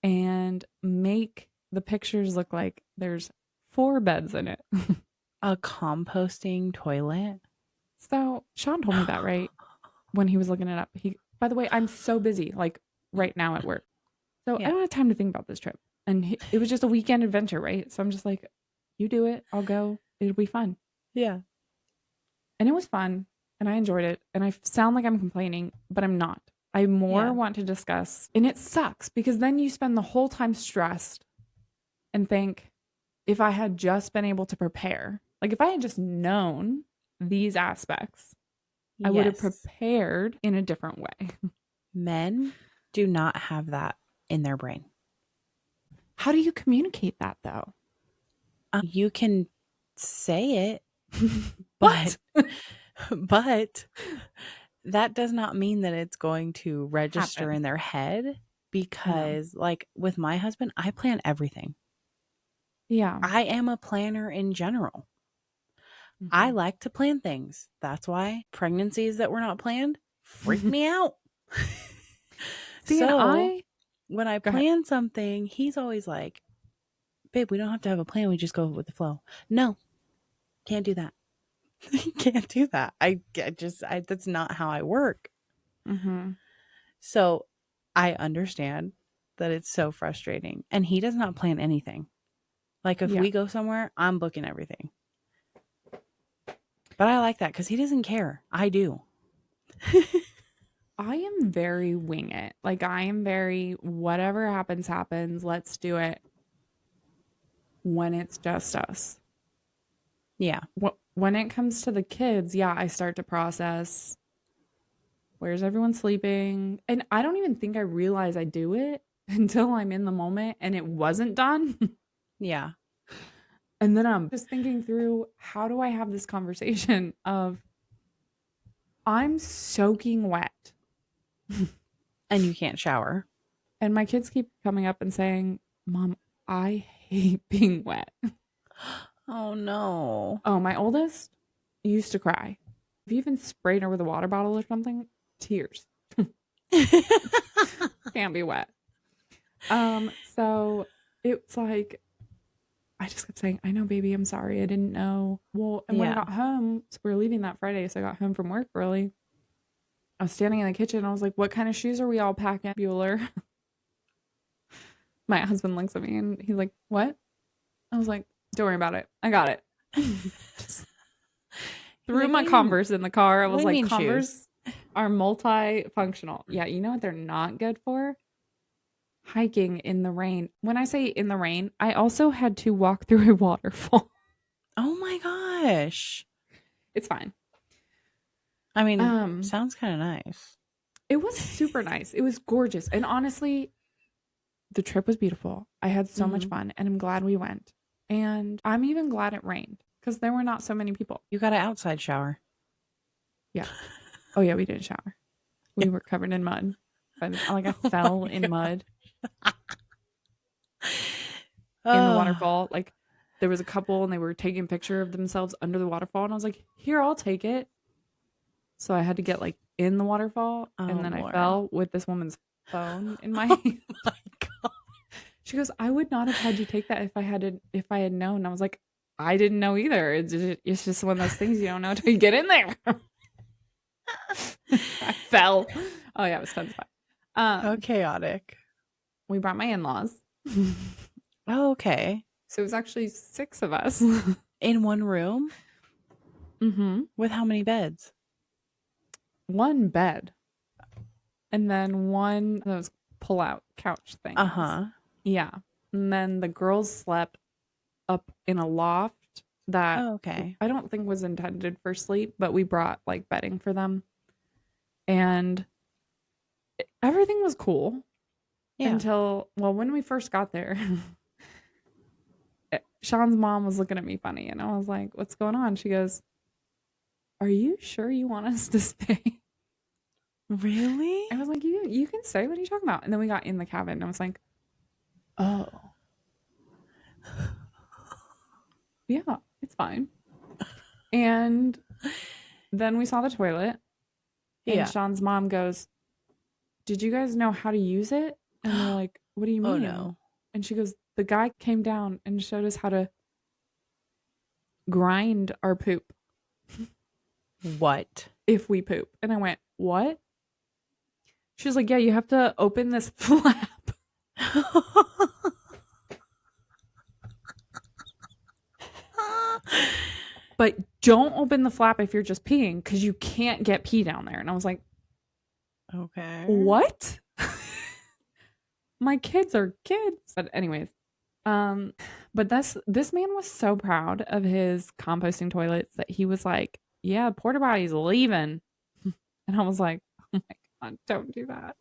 and make the pictures look like there's 4 beds in it. A composting toilet? So Sean told me that, right? When he was looking it up. By the way, I'm so busy, like right now at work. So I Yeah. don't have time to think about this trip. And it was just a weekend adventure, right? So I'm just like, you do it, I'll go. It'll be fun. Yeah. And it was fun and I enjoyed it. And I sound like I'm complaining, but I'm not. I more Yeah. want to discuss, and it sucks because then you spend the whole time stressed and think, if I had just been able to prepare, like if I had just known these aspects, I would have Yes. prepared in a different way. Men do not have that in their brain. How do you communicate that though? You can say it, but What? but that does not mean that it's going to register Happen. in their head I know. because like with my husband, I plan everything. Yeah. I am a planner in general. I Mhm. like to plan things. That's why pregnancies that were not planned freak me out. See, and So I when I go ahead. plan something, he's always like, babe, we don't have to have a plan. We just go with the flow. No, can't do that. Can't do that. That's not how I work. Mhm. So I understand that it's so frustrating. And he does not plan anything. Like if Yeah. we go somewhere, I'm booking everything. But I like that because he doesn't care. I do. I am very wing it. Like I am very whatever happens happens. Let's do it when it's just us. Yeah. When it comes to the kids, yeah, I start to process where's everyone sleeping? And I don't even think I realize I do it until I'm in the moment and it wasn't done. Yeah. And then I'm just thinking through how do I have this conversation of I'm soaking wet. And you can't shower. And my kids keep coming up and saying, Mom, I hate being wet. Oh no. Oh, my oldest used to cry. If you even sprayed her with a water bottle or something, tears. Can't be wet. So it's like I just kept saying, I know, baby, I'm sorry. I didn't know. Well, and when I Yeah. got home, so we were leaving that Friday, so I got home from work early. I was standing in the kitchen. I was like, what kind of shoes are we all packing, Bueller? My husband looks at me and he's like, what? I was like, don't worry about it. I got it. Just He's threw like, my Converse in the car. I what was do you like, mean shoes? Converse are multifunctional. Yeah, you know what they're not good for? Hiking in the rain. When I say in the rain, I also had to walk through a waterfall. Oh my gosh. It's fine. I mean, Um, sounds kind of nice. it was super nice. It was gorgeous. And honestly, the trip was beautiful. I had so much Hmm. fun and I'm glad we went. And I'm even glad it rained because there were not so many people. You got an outside shower. Yeah. Oh yeah, we didn't shower. Yeah. We were covered in mud. Like I Oh my fell in god. mud in the Oh. waterfall. Like there was a couple and they were taking a picture of themselves under the waterfall and I was like, "Here, I'll take it." So I had to get like in the waterfall and Oh then I Lord. fell with this woman's phone in my hand. Oh my god. She goes, "I would not have had you take that if I had known." I was like, "I didn't know either. It's just one of those things you don't know until you get in there." I fell. Oh yeah, it was tons of fun. How Um, chaotic. we brought my in-laws. Oh, okay. So it was actually 6 of us. In one room Mm-hmm. with how many beds? One bed and then one of those pull-out couch things. Uh-huh. Yeah. And then the girls slept up in a loft that Oh, okay. I don't think was intended for sleep, but we brought like bedding for them. And everything was cool Yeah. until, well, when we first got there, Sean's mom was looking at me funny and I was like, what's going on? She goes, are you sure you want us to stay? Really? I was like, you can stay. What are you talking about? And then we got in the cabin and I was like, oh, yeah, it's fine. And then we saw the toilet, and Yeah. Sean's mom goes, "Did you guys know how to use it?" And they're like, "What do you Oh mean?" no. And she goes, "The guy came down and showed us how to grind our poop What? if we poop." And I went, "What?" She was like, "Yeah, you have to open this flap, but don't open the flap if you're just peeing because you can't get pee down there." And I was like, Okay. "What?" My kids are kids. But anyways, um, but this man was so proud of his composting toilets that he was like, "Yeah, porta potty's leaving," and I was like, "Oh my god, don't do that.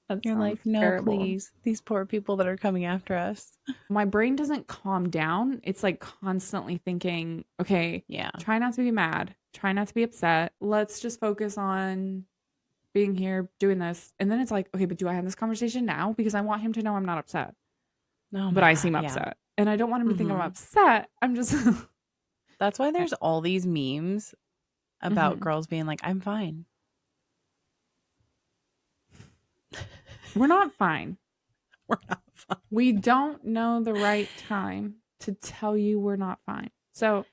That You're sounds like, no, terrible." please. These poor people that are coming after us. My brain doesn't calm down. It's like constantly thinking, okay, Yeah. try not to be mad, try not to be upset. Let's just focus on being here, doing this. And then it's like, okay, but do I have this conversation now? Because I want him to know I'm not upset, Oh but my I God. seem Yeah. upset. And I don't want him to think I'm Hmm. upset. I'm just, That's why there's all these memes about Mhm. girls being like, I'm fine. We're not fine. We're not fine. We don't know the right time to tell you we're not fine. So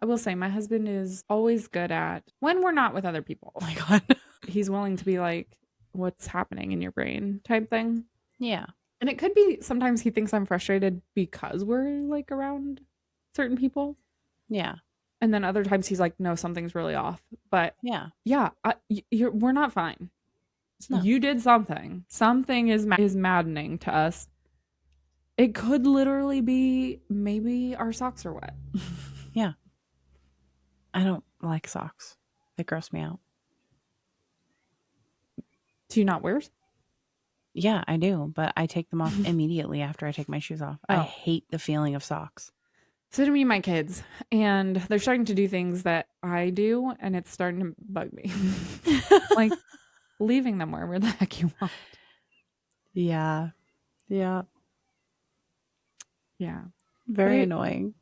I will say my husband is always good at when we're not with other people. Oh my God. He's willing to be like, what's happening in your brain type thing. Yeah. And it could be sometimes he thinks I'm frustrated because we're like around certain people. Yeah. And then other times he's like, no, something's really off. But Yeah. yeah, we're not fine. No. You did something. Something is maddening to us. It could literally be maybe our socks are wet. Yeah. I don't like socks. They gross me out. Do you not wear? Yeah, I do, but I take them off immediately after I take my shoes off. I Oh, hate the feeling of socks. so do me and my kids, and they're starting to do things that I do, and it's starting to bug me. Like leaving them wherever the heck you want. Yeah. Yeah. Yeah. But Very annoying.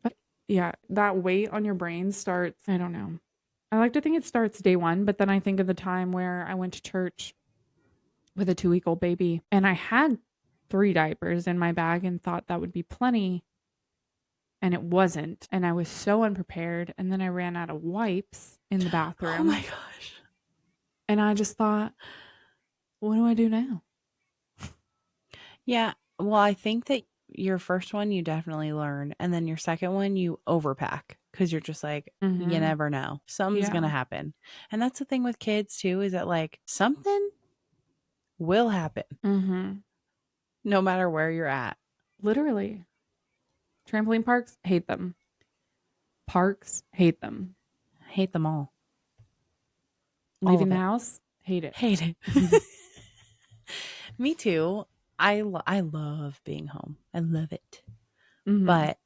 but yeah, that weight on your brain starts, I don't know. I like to think it starts day one, but then I think of the time where I went to church with a 2-week-old baby and I had 3 diapers in my bag and thought that would be plenty. And it wasn't. And I was so unprepared. And then I ran out of wipes in the Oh my bathroom. gosh. And I just thought, what do I do now? Yeah. Well, I think that your first one, you definitely learn. And then your second one, you overpack because you're just like, you Mm-hmm. never know. Something's going Yeah. to happen. And that's the thing with kids, too, is that like something will happen Mm-hmm. no matter where you're at. Literally. Trampoline parks, hate them. Parks, hate them. Hate them all. All Leaving of the it. house, hate it. Hate it. Me too. I love being home. I love it. Mm-hmm. But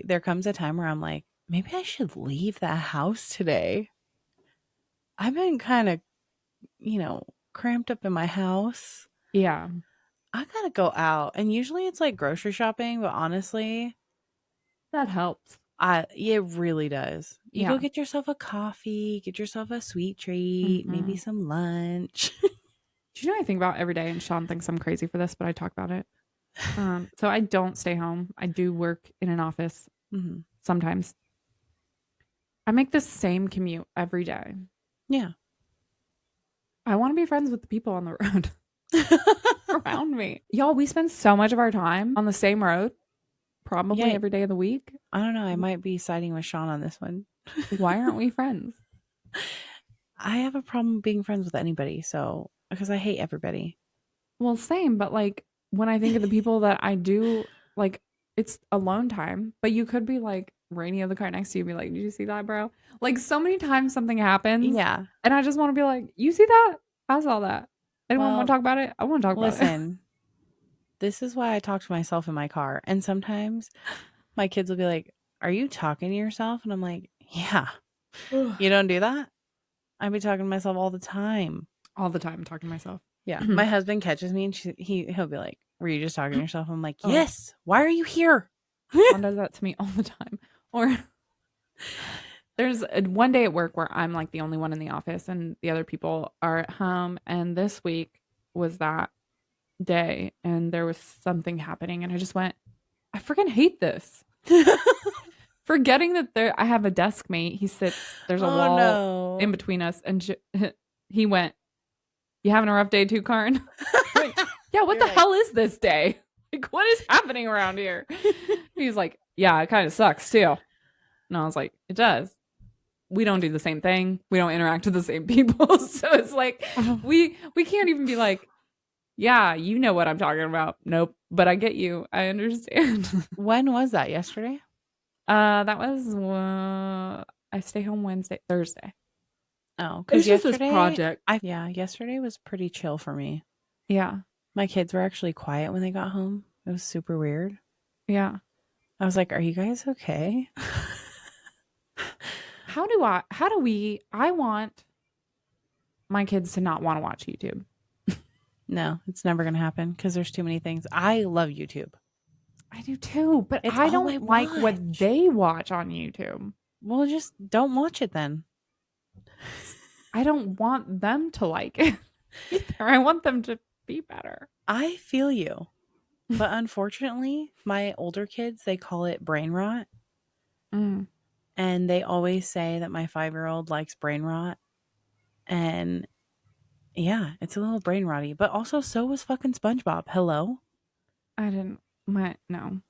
there comes a time where I'm like, maybe I should leave that house today. I've been kind of, cramped up in my house. Yeah. I gotta go out. And usually it's like grocery shopping, but honestly, That helps. it really does. You go Yeah. get yourself a coffee, get yourself a sweet treat, maybe Mm-hmm. some lunch. Do you know what I think about every day? And Sean thinks I'm crazy for this, but I talk about it. So I don't stay home. I do work in an office Hmm. sometimes. I make the same commute every day. Yeah. I want to be friends with the people on the road around me. Y'all, we spend so much of our time on the same road, probably Yeah. every day of the week. I don't know. I might be siding with Sean on this one. Why aren't we friends? I have a problem being friends with anybody, so because I hate everybody. Well, same, but like when I think of the people that I do, like it's alone time, but you could be like radio the car next to you and be like, did you see that, bro? Like so many times something happens Yeah. and I just want to be like, you see that? I saw that. Anyone want to Well, talk about it? I want to talk about it. listen, this is why I talk to myself in my car. And sometimes my kids will be like, are you talking to yourself? And I'm like, yeah. You don't do that? I be talking to myself all the time. All the time talking to myself. Yeah. My husband catches me and he'll be like, were you just talking to yourself? I'm like, Oh, yes. Why are you here? Sean does that to me all the time. Or There's one day at work where I'm like the only one in the office and the other people are at home. And this week was that day and there was something happening. And I just went, I freaking hate this. Forgetting that I have a desk mate. He sits, there's a Oh wall in no. between us. And he went, you having a rough day too, Karen? I went, yeah, what You're the like, hell is this day? Like, what is happening around here? He's like, yeah, it kind of sucks too. And I was like, it does. We don't do the same thing. We don't interact with the same people. So it's like we can't even be like, yeah, you know what I'm talking about. Nope. But I get you. I understand. when was that? Yesterday? That was I stay home Thursday. Oh, It because was just this yesterday, project. yesterday was pretty chill for me. Yeah. My kids were actually quiet when they got home. It was super weird. Yeah. I was like, "Are you guys okay?" I want my kids to not want to watch YouTube. No, it's never gonna happen because there's too many things. I love YouTube. I do too, but It's I all I don't like what watch. they watch on YouTube. Well, just don't watch it then. I don't want them to like it either. I want them to be better. I feel you. But unfortunately, my older kids, they call it brain rot. Mm. And they always say that my 5-year-old likes brain rot. And yeah, it's a little brain rotty. But also, so was fucking SpongeBob. Hello? I didn't. No.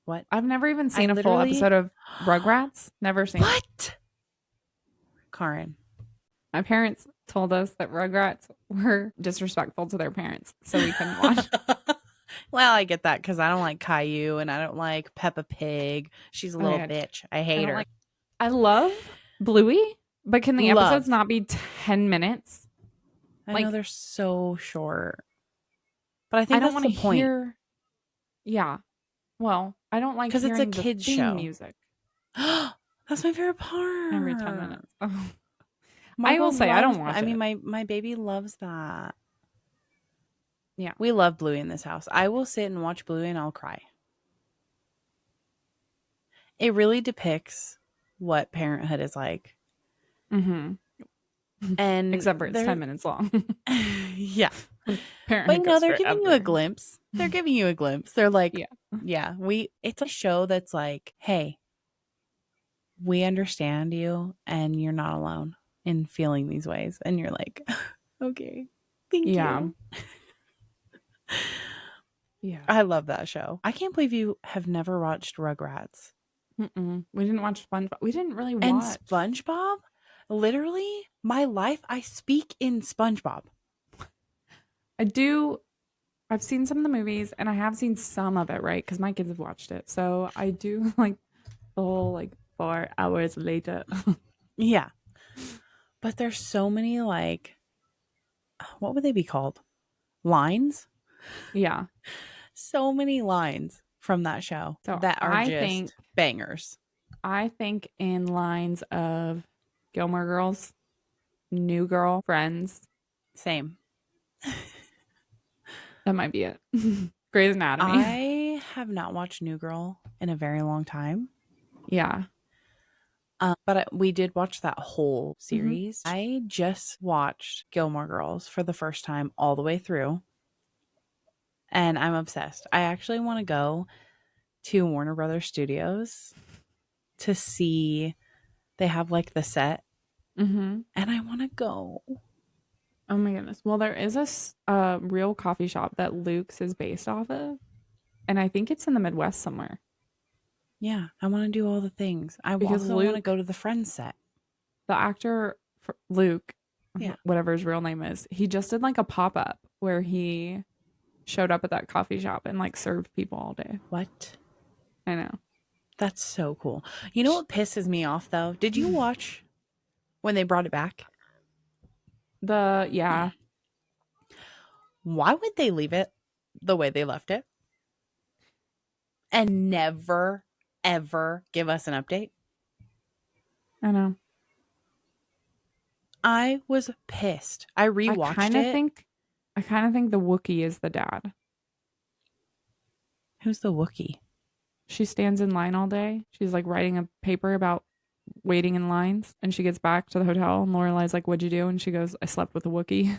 What? I've never even I seen a full literally. episode of Rugrats. Never seen it. What? Karen. My parents told us that Rugrats were disrespectful to their parents, so we couldn't watch. Well, I get that because I don't like Caillou and I don't like Peppa Pig. She's a Oh little yeah, bitch. I I hate don't her. like. I love Bluey, but can the episodes Love. not be 10 minutes? I know Like, they're so short, but I I think don't that's want the to point hear. Yeah. Well, I don't like because it's a hearing the kid's theme show. music That's my favorite every 10 part. minutes. Oh. I will Michael say I loves don't I watch mean it. my baby loves that. Yeah. We love Bluey in this house. I will sit and watch Bluey and I'll cry. It really depicts what parenthood is like. Mm-hmm. And Except for it's 10 they're minutes long. yeah. But Parenthood you know, goes they're giving you a forever. glimpse. They're giving you a glimpse. They're like, Yeah. yeah, it's a show that's like, hey, we understand you and you're not alone in feeling these ways. And you're like, okay, thank Yeah. you. Yeah. I love that show. I can't believe you have never watched Rugrats. Mm-mm. We didn't watch SpongeBob. We didn't really And watch. SpongeBob, literally, my life, I speak in SpongeBob. I do. I've seen some of the movies and I have seen some of it, right? Because my kids have watched it. So I do like the whole like 4 hours later. Yeah. But there's so many, like, what would they be called? Lines? Yeah. So many lines from that show So that are just bangers. I think in lines of Gilmore Girls, New Girl, Friends. Same. That might be it. Grey's Anatomy. I have not watched New Girl in a very long time. Yeah. But we did watch that whole Mm-hmm. series. I just watched Gilmore Girls for the first time all the way through. And I'm obsessed. I actually want to go to Warner Brothers Studios to see they have like the set Mm-hmm. and I want to go. Oh my goodness. Well, there is a real coffee shop that Luke's is based off of. And I think it's in the Midwest somewhere. Yeah, I want to do all the things. I Because also want to go Luke, to the Friends set. the actor for Luke, Yeah. whatever his real name is, he just did like a pop up where he showed up at that coffee shop and like served people all day. What? I know. That's so cool. You know what pisses me off though? Did you watch when they brought it back? Yeah. Why would they leave it the way they left it and never, ever give us an update? I know. I was pissed. I rewatched it. I kind of think the Wookiee is the dad. Who's the Wookiee? She stands in line all day. She's like writing a paper about waiting in lines, and she gets back to the hotel, and Lorelai's like, "What'd you do?" And she goes, "I slept with a Wookiee."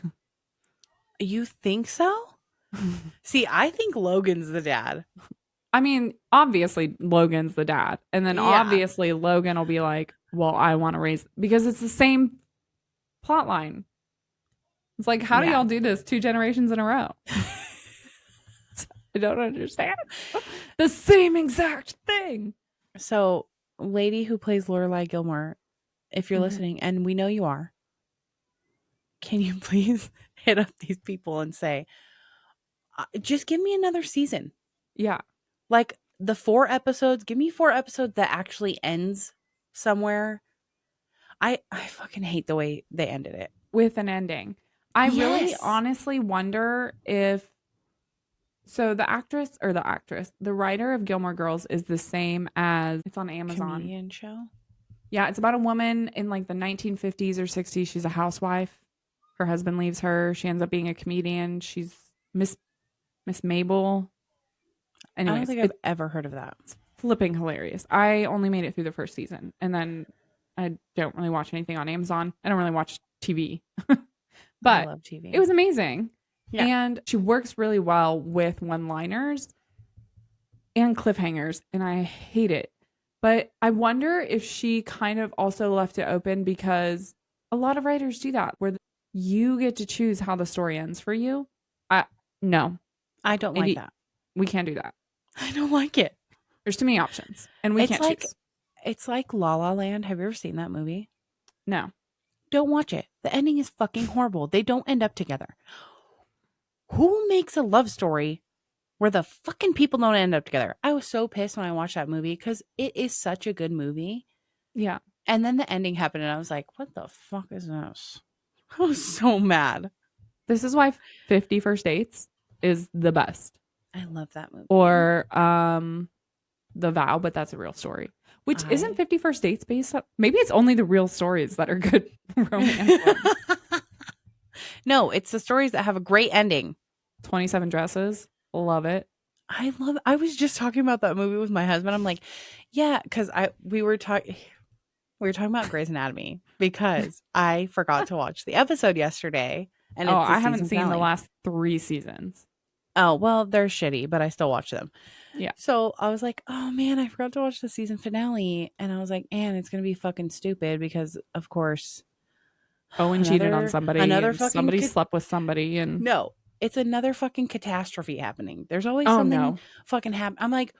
You think so? See, I think Logan's the dad. I mean, obviously Logan's the dad, and then Yeah. obviously Logan will be like, "Well, I want to raise," because it's the same plot line. It's like, how do Yeah. y'all do this 2 generations in a row? I don't understand. The same exact thing. So, lady who plays Lorelai Gilmore, if you're Mhm. listening, and we know you are, can you please hit up these people and say, just give me another season? Yeah, Like the 4 episodes, give me 4 episodes that actually ends somewhere. I fucking hate the way they ended it. with an ending. I really Yes. honestly wonder if so the writer of Gilmore Girls is the same as it's on Amazon. Comedian show. Yeah, it's about a woman in like the 1950s or 60s. She's a housewife. Her husband leaves her. She ends up being a comedian. She's Miss Mabel. I don't Anyways, think I've it's ever heard of that. flipping hilarious. I only made it through the first season, and then I don't really watch anything on Amazon. I don't really watch TV, I but love it TV. was amazing. Yeah. And she works really well with one-liners and cliffhangers, and I hate it. But I wonder if she kind of also left it open because a lot of writers do that, where you get to choose how the story ends for you. I no, I don't like Andy, that. we can't do that. I don't like it. There's too many options, and we It's can't like choose. it's like La La Land. Have you ever seen that movie? No. Don't watch it. The ending is fucking horrible. They don't end up together. Who makes a love story where the fucking people don't end up together? I was so pissed when I watched that movie because it is such a good movie. Yeah. And then the ending happened, and I was like, what the fuck is this? I was so mad. This is why 50 First Dates is the best. I love that movie. Or The Vow, but that's a real story. Which isn't I 50 First Dates based on maybe it's only the real stories that are good romance ones. No, it's the stories that have a great ending. 27 Dresses. Love it. I was just talking about that movie with my husband. I'm like, yeah, because we were talking about Grey's Anatomy because I forgot to watch the episode yesterday and Oh, it's the I haven't season seen the finale. last 3 seasons. Oh, well, they're shitty, but I still watch them. Yeah. So I was like, oh man, I forgot to watch the season finale. And I was like, and it's gonna be fucking stupid because of course Owen cheated on somebody another and fucking somebody slept with somebody and no, it's another fucking catastrophe happening. There's always oh something no. fucking happen. I'm like,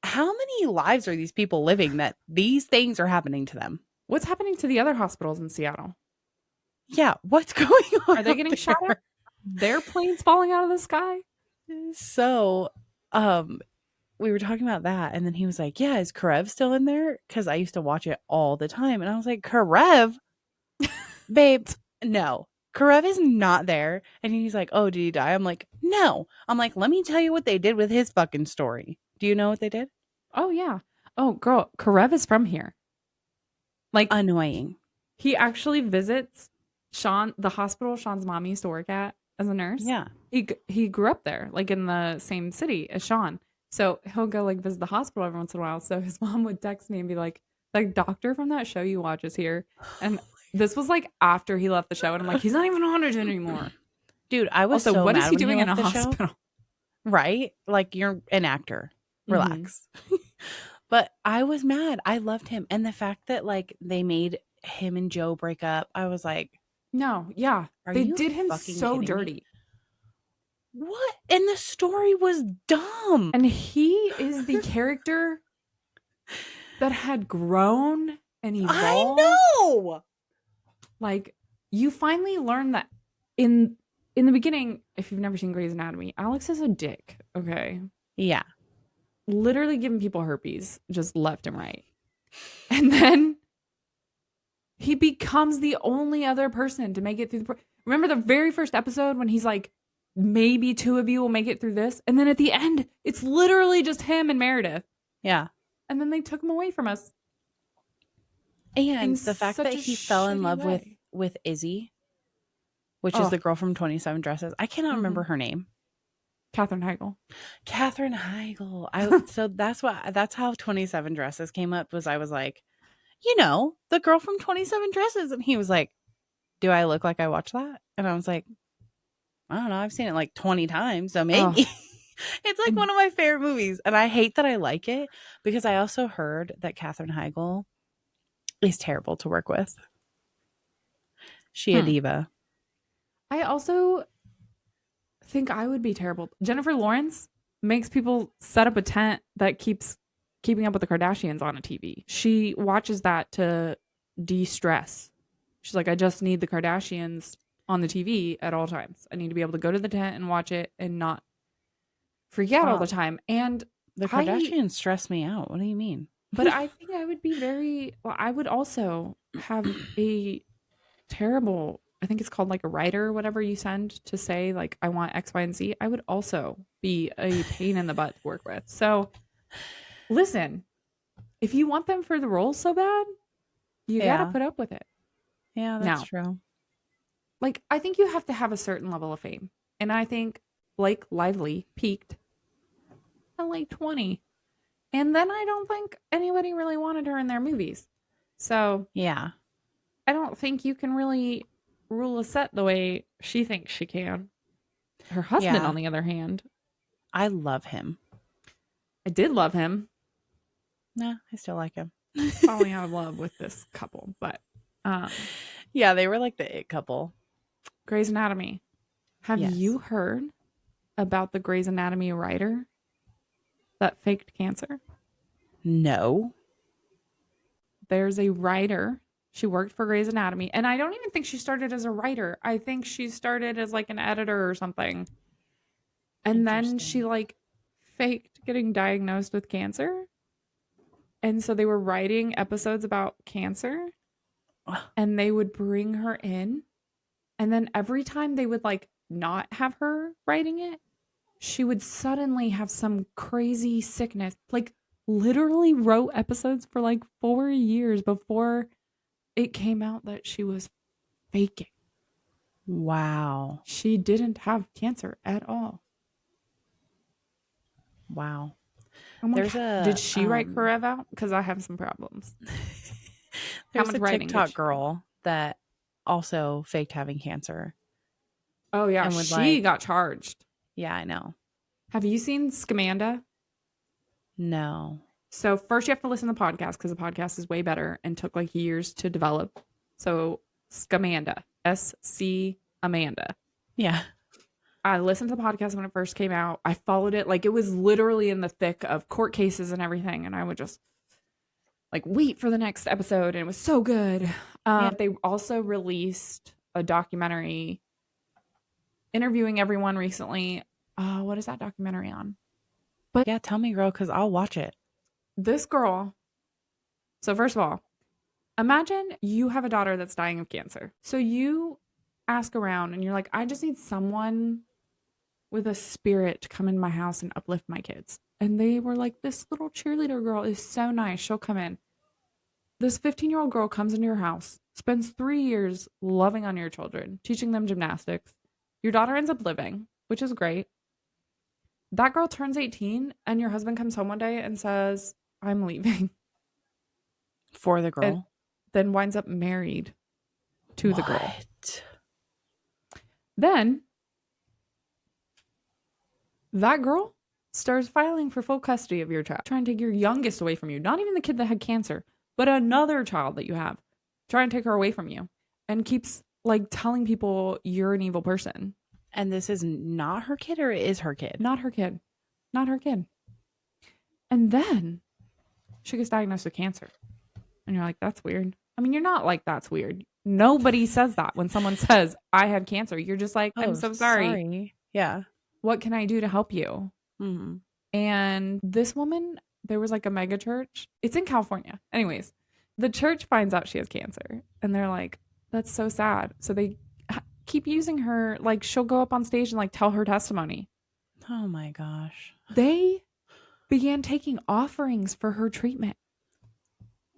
how many lives are these people living that these things are happening to them? What's happening to the other hospitals in Seattle? Yeah, what's going on Are they up getting shot at? there? Their planes falling out of the sky? So, um, we were talking about that, and then he was like, "Yeah, is Karev still in there?" Because I used to watch it all the time, and I was like, "Karev, babe, no, Karev is not there." And he's like, "Oh, did he die?" I'm like, "No." I'm like, "Let me tell you what they did with his fucking story. Do you know what they did?" Oh yeah. Oh girl, Karev is from here. Like Annoying. he actually visits Sean, the hospital Sean's mom used to work at as a nurse. Yeah. He grew up there, like in the same city as Sean. So he'll go like visit the hospital every once in a while. So his mom would text me and be like doctor from that show you watch is here. And this was like after he left the show, and I'm like, he's not even on it anymore. Dude, I was Also, so what is mad he when he doing in left a the show. hospital? Right? Like you're an actor. Mm-hmm. Relax. But I was mad. I loved him. And the fact that like they made him and Joe break up, I was like, No, yeah. are They you did him fucking so kidding me? dirty. What? And the story was dumb. And he is the character that had grown and I evolved. know. Like you finally learn that in the beginning, if you've never seen Grey's Anatomy, Alex is a dick, okay? Yeah. Literally giving people herpes just left and right. And then he becomes the only other person to make it through remember the very first episode when he's like, maybe 2 of you will make it through this, and then at the end it's literally just him and Meredith, Yeah. and then they took him away from us in And the fact such that a he fell in shitty love way. with Izzy, which is Oh, the girl from 27 Dresses. I cannot remember her name. Katherine Heigl. Katherine Heigl. That's how 27 Dresses came up was I was like, you know, the girl from 27 Dresses. And he was like, do I look like I watched that? And I was like, I don't know. I've seen it like 20 times. So maybe. Oh, It's like I, one of my favorite movies. And I hate that I like it because I also heard that Katherine Heigl is terrible to work with. She a hmm. diva. I also think I would be terrible. Jennifer Lawrence makes people set up a tent that keeps keeping up with the Kardashians on a TV. She watches that to de-stress. She's like, I just need the Kardashians on the TV at all times. I need to be able to go to the tent and watch it and not freak out all the Well, time. And the I, Kardashians stress me out. What do you mean? but I think I would be very, well, I would also have a terrible, I think it's called like a writer or whatever you send to say like I want X, Y, and Z. I would also be a pain in the butt to work with. So listen, if you want them for the role so bad, you gotta Yeah. put up with it. Yeah, that's Now, true. like I think you have to have a certain level of fame. And I think Blake Lively peaked at like 20. And then I don't think anybody really wanted her in their movies. So Yeah. I don't think you can really rule a set the way she thinks she can. Her husband, Yeah. on the other hand, I love him. I did love him, Nah, I still like him. falling out of love with this couple. But um, Yeah, they were like the it couple. Grey's Anatomy. Have Yes. you heard about the Grey's Anatomy writer that faked cancer? No. There's a writer. She worked for Grey's Anatomy, and I don't even think she started as a writer. I think she started as like an editor or something. And then she Interesting. like faked getting diagnosed with cancer. And so they were writing episodes about cancer and they would bring her in. And then every time they would like not have her writing it, she would suddenly have some crazy sickness. Like literally wrote episodes for like 4 years before it came out that she was faking. Wow. She didn't have cancer at all. Wow. I'm like, There's did a she write Karev out? Because I have some problems. How there's much a writing did TikTok she do? girl that also faked having cancer Oh yeah, and would she like, got charged. yeah, I know. Have you seen Scamanda? No. So first you have to listen to the podcast because the podcast is way better and took like years to develop. So Scamanda, SC Amanda. Yeah. I listened to the podcast when it first came out. I followed it like it was literally in the thick of court cases and everything, and I would just like wait for the next episode, and it was so good. Yeah. They also released a documentary interviewing everyone recently. What is that documentary on? But Yeah, tell me, girl, because I'll watch it. this girl. So first of all, imagine you have a daughter that's dying of cancer. So you ask around and you're like, I just need someone with a spirit to come in my house and uplift my kids. And they were like, this little cheerleader girl is so nice. She'll come in. This 15-year-old girl comes into your house, spends 3 years loving on your children, teaching them gymnastics. Your daughter ends up living, which is great. That girl turns 18 and your husband comes home one day and says, I'm leaving. For the And girl. then winds up married to the girl. What? Then that girl starts filing for full custody of your child, trying to take your youngest away from you. Not even the kid that had cancer, but another child that you have. Try and take her away from you. And keeps like telling people you're an evil person. And this is not her kid or is her kid? Not her kid. Not her kid. And then she gets diagnosed with cancer. And you're like, that's weird. I mean, you're not like, that's weird. Nobody says that when someone says, I have cancer. You're just like, I'm Oh, so sorry. sorry. Yeah. What can I do to help you? Mm-hmm. And this woman, there was like a mega church. It's in California. Anyways, the church finds out she has cancer. And they're like, that's so sad. So they keep using her. Like, she'll go up on stage and like tell her testimony. Oh my gosh. They began taking offerings for her treatment.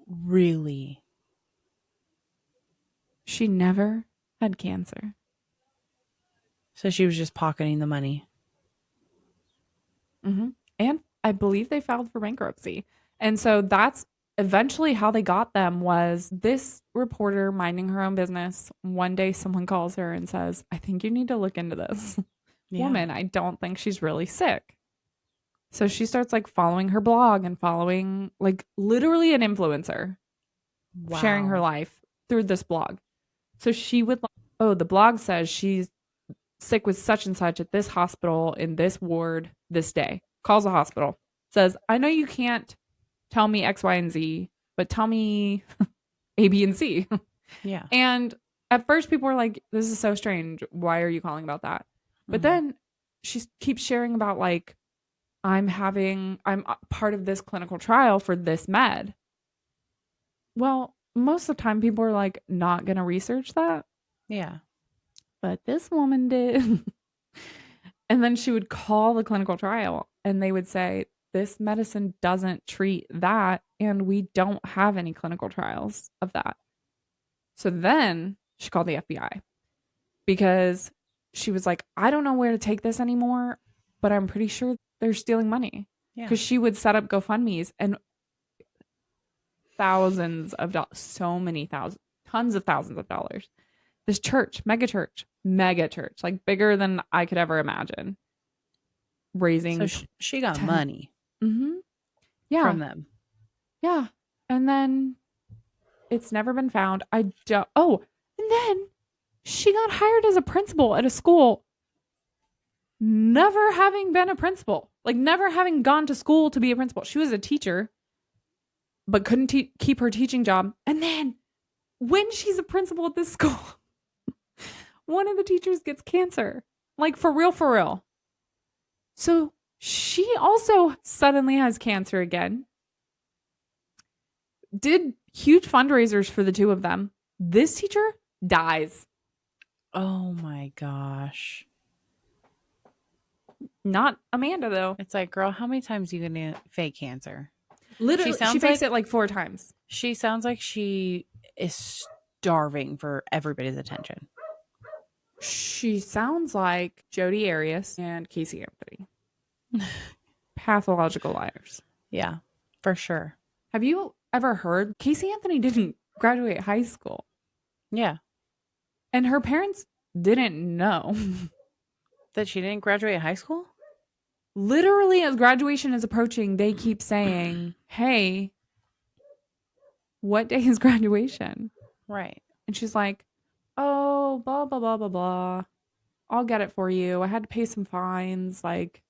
Really? She never had cancer. So she was just pocketing the money. Mm-hmm. And I believe they filed for bankruptcy. And so that's eventually how they got them was this reporter minding her own business. One day someone calls her and says, I think you need to look into this Yeah. woman. I don't think she's really sick. So she starts like following her blog and following like literally an influencer sharing her Wow. life through this blog. So she would like, oh, the blog says she's sick with such and such at this hospital in this ward this day. Calls the hospital. Says, I know you can't tell me X, Y, and Z, but tell me A, B, and C. Yeah. And at first, people were like, this is so strange. Why are you calling about that? But Mhm. then she keeps sharing about, like, I'm part of this clinical trial for this med. Well, most of the time, people are like, not going to research that. Yeah. But this woman did. And then she would call the clinical trial and they would say, this medicine doesn't treat that. And we don't have any clinical trials of that. So then she called the FBI because she was like, I don't know where to take this anymore, but I'm pretty sure they're stealing money. Yeah. Because she would set up GoFundMe's and thousands of dollars, so many thousands, tons of thousands of dollars. This church, mega church, like bigger than I could ever imagine, So raising she got 10. money Mm-hmm. Yeah. from them. Yeah. And then it's never been found. I don't. Oh, and then she got hired as a principal at a school, never having been a principal, like never having gone to school to be a principal. She was a teacher, but couldn't keep her teaching job. And then when she's a principal at this school, one of the teachers gets cancer, like for real, for real. So she also suddenly has cancer again. Did huge fundraisers for the two of them. This teacher dies. Oh my gosh. Not Amanda, though. It's like, girl, how many times are you gonna fake cancer? Literally, she faked it like 4 times. She sounds like she is starving for everybody's attention. She sounds like Jodi Arias and Casey Anthony. Pathological liars. Yeah, for sure. Have you ever heard Casey Anthony didn't graduate high school? Yeah. And her parents didn't know. That she didn't graduate high school? Literally, as graduation is approaching, they keep saying, hey, what day is graduation? Right. And she's like, oh, blah, blah, blah, blah, blah. I'll get it for you. I had to pay some fines. Like,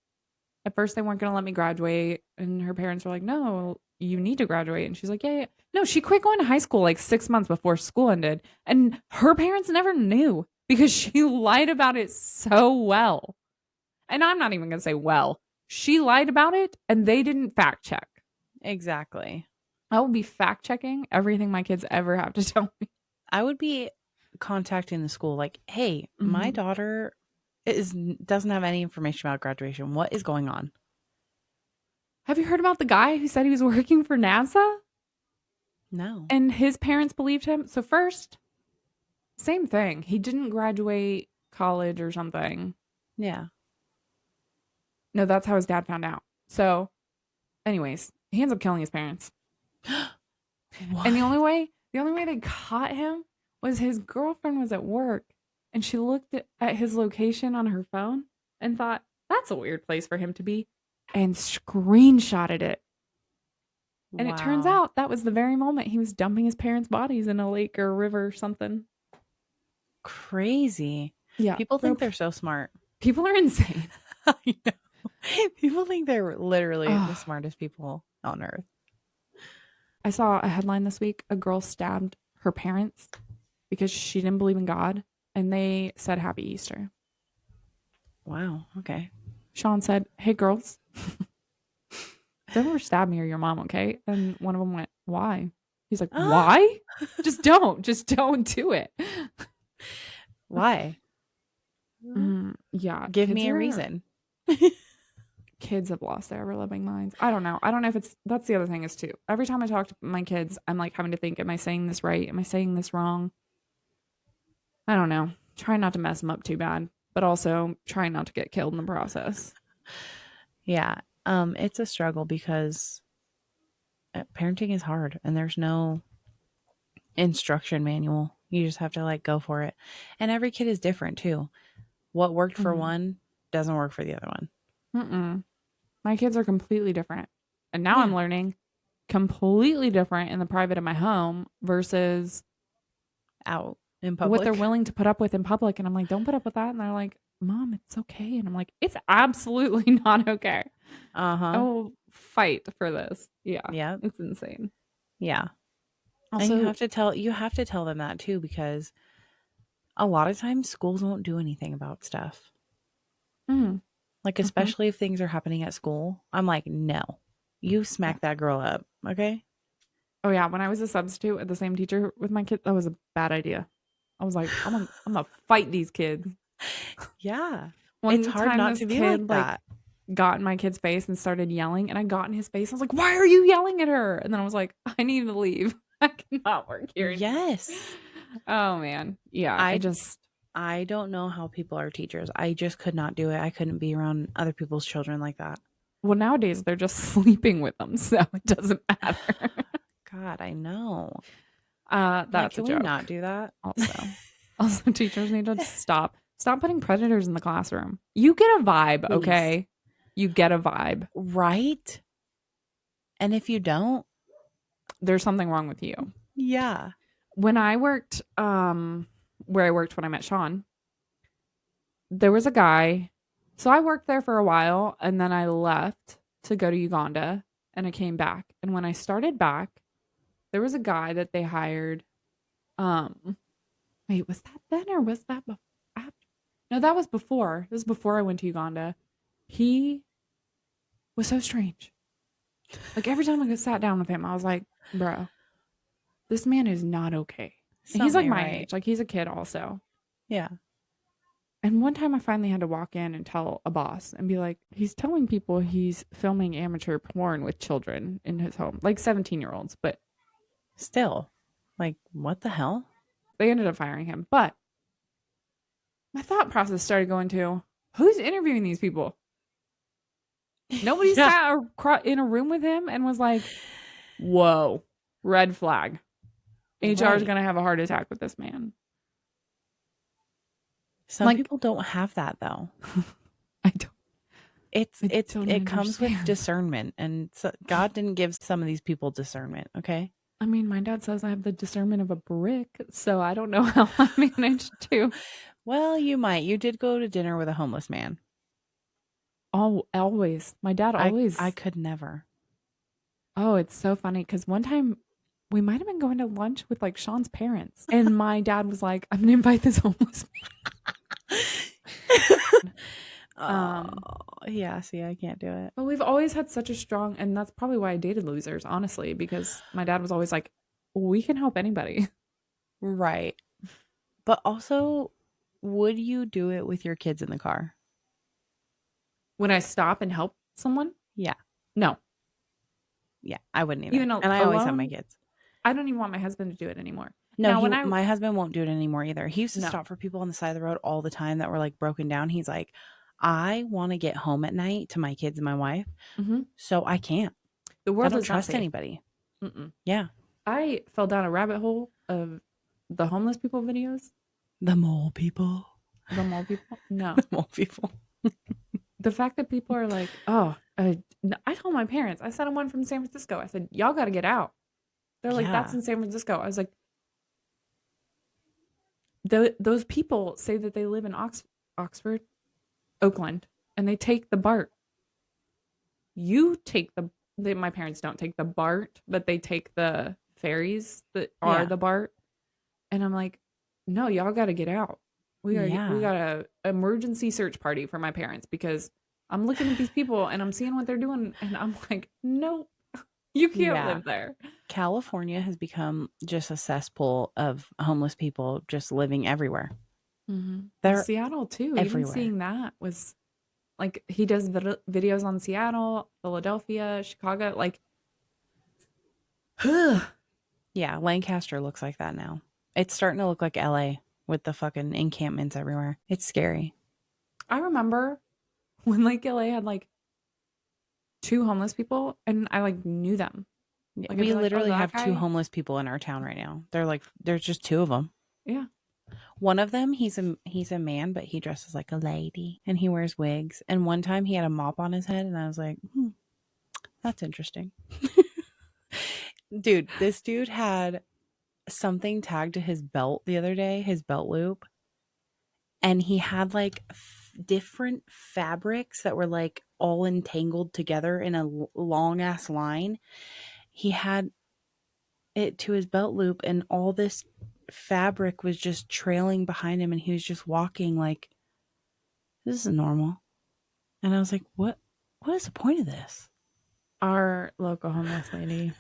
at first they weren't going to let me graduate. And her parents were like, no, you need to graduate. And she's like, yeah, yeah. No, she quit going to high school like 6 months before school ended. And her parents never knew because she lied about it so well. And I'm not even going to say well. She lied about it and they didn't fact check. Exactly. I will be fact checking everything my kids ever have to tell me. I would be contacting the school like, hey, my Mhm. daughter doesn't have any information about graduation. What is going on? Have you heard about the guy who said he was working for NASA No. and his parents believed him? So first, same thing. He didn't graduate college or something. Yeah. No, that's how his dad found out. So, anyways, he ends up killing his parents. What? And the only way they caught him was his girlfriend was at work and she looked at his location on her phone and thought, that's a weird place for him to be, and screenshotted it. And it turns Wow. out that was the very moment he was dumping his parents' bodies in a lake or a river or something. Crazy. Yeah. People think they're so smart. People are insane. I know. People think they're literally the Ugh. smartest people on earth. I saw a headline this week. A girl stabbed her parents because she didn't believe in God, and they said Happy Easter. Wow. Okay. Sean said, hey, girls, don't ever stab me or your mom, okay? And one of them went, why? He's like, why? Just don't do it. Why? Yeah. Give me a reason. Kids have lost their ever loving minds. I don't know. I don't know if that's the other thing is too. Every time I talk to my kids, I'm like having to think, am I saying this right? Am I saying this wrong? I don't know. Trying not to mess them up too bad, but also trying not to get killed in the process. Yeah. It's a struggle because parenting is hard and there's no instruction manual. You just have to like go for it. And every kid is different too. What worked for Mhm. one doesn't work for the other one. Mm-mm. My kids are completely different. And now I'm Yeah. learning completely different in the private of my home versus Out in what they're public. willing to put up with in public. And I'm like, don't put up with that. And they're like, Mom, it's okay. And I'm like, it's absolutely not okay. I Uh-huh. will fight for this. Yeah, Yep. it's insane. Yeah. And Also, you have to tell them that too because a lot of times schools won't do anything about stuff. mm, Like mhm, especially if things are happening at school. I'm like, "No. You yeah. smack that girl up." Okay? Oh yeah, when I was a substitute at the same teacher with my kid, that was a bad idea. I was like, I'm gonna fight these kids. Yeah. It's One hard time not this to be like kid like that. got in my kid's face and started yelling and I got in his face. I was like, "Why are you yelling at her?" And then I was like, "I need to leave. I cannot work here anymore." Yes. Oh man. Yeah, I I just I don't know how people are teachers. I just could not do it. I couldn't be around other people's children like that. well nowadays they're just sleeping with them, so it doesn't matter. God, I know. Like, That's a can we not joke. do that? Also. Also teachers need to stop putting predators in the classroom. You get a vibe, Please. okay? You get a vibe. Right? And if you don't, There's something wrong with you. yeah. When I worked where I worked when I met Sean, there was a guy. So I worked there for a while and then I left to go to Uganda and I came back. And when I started back, there was a guy that they hired. Um, wait, was that then or was that after? No, that was before. This was before I went to Uganda. He was so strange. Like every time I sat down with him, I was like, bro, this man is not okay. And he's Something like ain't my right. age, like he's a kid also. Yeah. And one time I finally had to walk in and tell a boss and be like, he's telling people he's filming amateur porn with children in his home, like 17-year-olds. But Still. Like, what the hell? they ended up firing him. But my thought process started going to who's interviewing these people? Nobody Yeah. sat in a room with him and was like, whoa, red flag. HR is Right. going to have a heart attack with this man. Some Like, people don't have that though. I don't, It's I it's don't it comes with understand. discernment and so God didn't give some of these people discernment, okay? I mean, my dad says I have the discernment of a brick, so I don't know how I managed to. Well, you might. You did go to dinner with a homeless man. Always. My dad I always. could never. Oh, it's so funny because one time we might have been going to lunch with like Sean's parents, and my dad was like, "I'm gonna invite this homeless Oh, man." yeah, see, I can't do it. But we've always had such a strong, and that's probably why I dated losers, honestly, because my dad was always like, "We can help anybody." Right. But also, would you do it with your kids in the car? When I stop and help someone, Yeah. no, Yeah, I wouldn't either. even And I always have my alone, kids. I don't even want my husband to do it anymore. No, Now, when I my husband won't do it anymore either. He used to no, stop for people on the side of the road all the time that were like broken down. He's like, I want to get home at night to my kids and my wife, hmm so I can't. the I world don't is not trust safe. anybody. Mm-mm. Yeah. I fell down a rabbit hole of the homeless people videos. The mole people. The mall people? The No. mole people. The fact that people are like, oh, I told my parents, I sent them one from San Francisco. I said, y'all got to get out. They're like, that's Yeah. in San Francisco. I was like, those people say that they live in Oxford, Oakland, and they take the BART. You take my parents don't take the BART, but they take the ferries that are Yeah. the BART. And I'm like, no, y'all got to get out. We Yeah. got a emergency search party for my parents because I'm looking at these people and I'm seeing what they're doing and I'm like, nope, you can't Yeah. live there. California has become just a cesspool of homeless people just living everywhere. Well, They're Seattle too. Even everywhere. seeing that was like he does videos on Seattle, Philadelphia, Chicago. Like, I Yeah, Lancaster looks like that now. It's starting to look like LA with the fucking encampments everywhere. It's scary. remember when Lake LA had like two homeless people and I like knew them. Yeah, Like I'd we be like, oh, literally that have two guy. homeless people in our town right now. They're like, there's just two of them. Yeah. One of them, he's a man, but he dresses like a lady and he wears wigs. And one time he had a mop on his head, and I was like, that's interesting. Dude, this dude had something tagged to his belt the other day, his belt loop, and he had like different fabrics that were like all entangled together in a long ass line. He had it to his belt loop, and all this fabric was just trailing behind him, and he was just walking like, this is normal. And I was like, what is the point of this? Our local homeless lady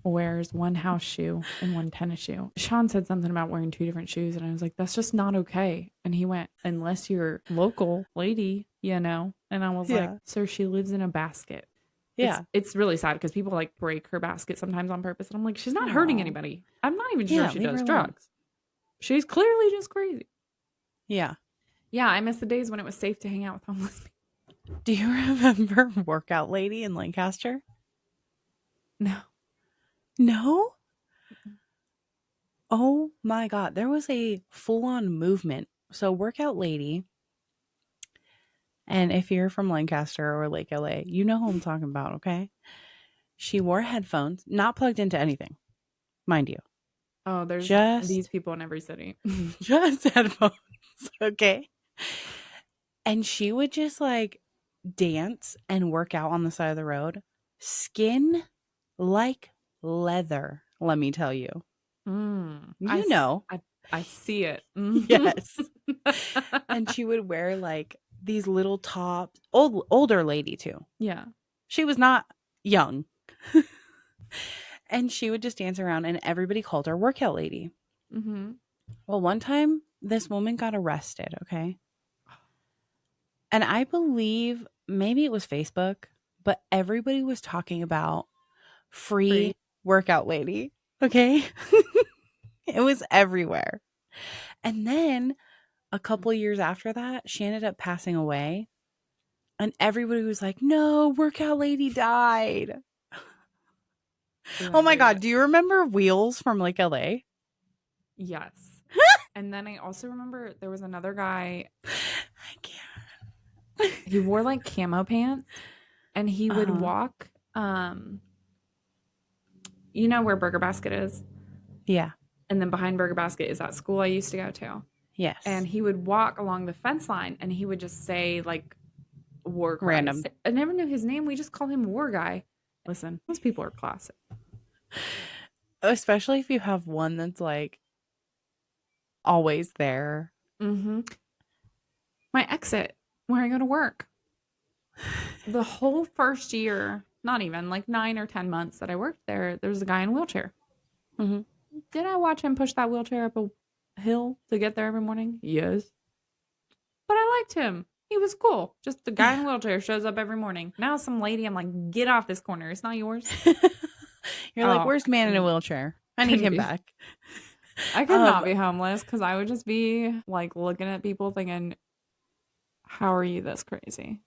wears one house shoe and one tennis shoe. Sean said something about wearing two different shoes, and I was like, that's just not okay. And he went, unless you're local lady, you know. And I was like, Yeah. sir, she lives in a basket. Yeah. It's really sad because people like break her basket sometimes on purpose. And I'm like, she's not hurting Aw. anybody. I'm not even sure Yeah, she leave her does alone. drugs. She's clearly just crazy. Yeah. Yeah, I miss the days when it was safe to hang out with homeless people. Do you remember Workout Lady in Lancaster? No. No? Oh my God. There was a full on movement. So, Workout Lady, and if you're from Lancaster or Lake LA, you know who I'm talking about, okay? She wore headphones, not plugged into anything, mind you. Oh, there's these Just, people in every city. just headphones, okay? And she would just like dance and work out on the side of the road. Skin like leather, let me tell you. You know. I see it. Yes. And she would wear like these little tops, older lady too. Yeah. She was not young. And she would just dance around, and everybody called her Workout Lady. Mm-hmm. Well, one time this woman got arrested, okay? And I believe maybe it was Facebook, but everybody was talking about free Free. workout lady, okay? It was everywhere. And then a couple years after that, she ended up passing away. And everybody was like, no, workout lady died. Ooh, Oh I my hate God. it. Do you remember Wheels from Lake LA? Yes. And then I also remember there was another guy. I He can't. wore like camo pants, and he would Uh-huh. walk. You know where Burger Basket is, Yeah. and then behind Burger Basket is that school I used to go to. And Yes. he would walk along the fence line, and he would just say like War Cries. Random. I never knew his name. We just call him War Guy. Listen, those people are classic. Especially if you have one that's like always there. Mm-hmm. My exit where I go to work. The whole first year, not even like 9 or 10 months that I worked there, there was a guy in a wheelchair. Mm-hmm. Did I watch him push that wheelchair up a hill to get there every morning? Yes. But I liked him. He was cool. Just the guy in a wheelchair shows up every morning. Now some lady, I'm like, get off this corner. It's not yours. You're like, Oh, where's man in a wheelchair? I need couldn't him be. back. I could not be homeless because I would just be like looking at people thinking, how are you this crazy?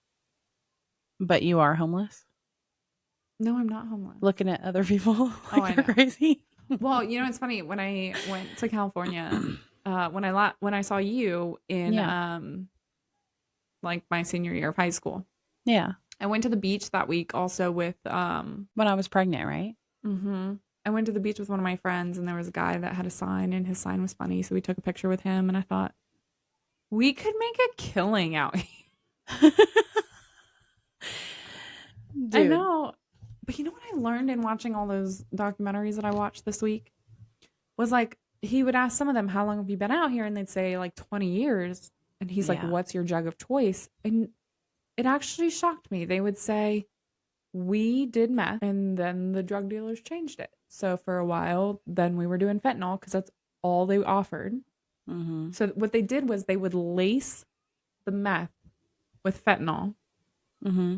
But you are homeless? No, I'm not homeless. Looking at other people Oh, like I you're know. crazy? Well, you know, it's funny when I went to California, when I saw you in Yeah. like my senior year of high school. Yeah. I went to the beach that week also with When I was pregnant, right? mhm. I went to the beach with one of my friends, and there was a guy that had a sign, and his sign was funny, so we took a picture with him, and I thought we could make a killing out here. I Dude. know. But you know what I learned in watching all those documentaries that I watched this week? Was like he would ask some of them, how long have you been out here? And they'd say like 20 years. And he's like, Yeah. what's your jug of choice? And it actually shocked me. They would say, we did meth and then the drug dealers changed it. So for a while, then we were doing fentanyl because that's all they offered. Mm-hmm. So what they did was they would lace the meth with fentanyl. Mm-hmm.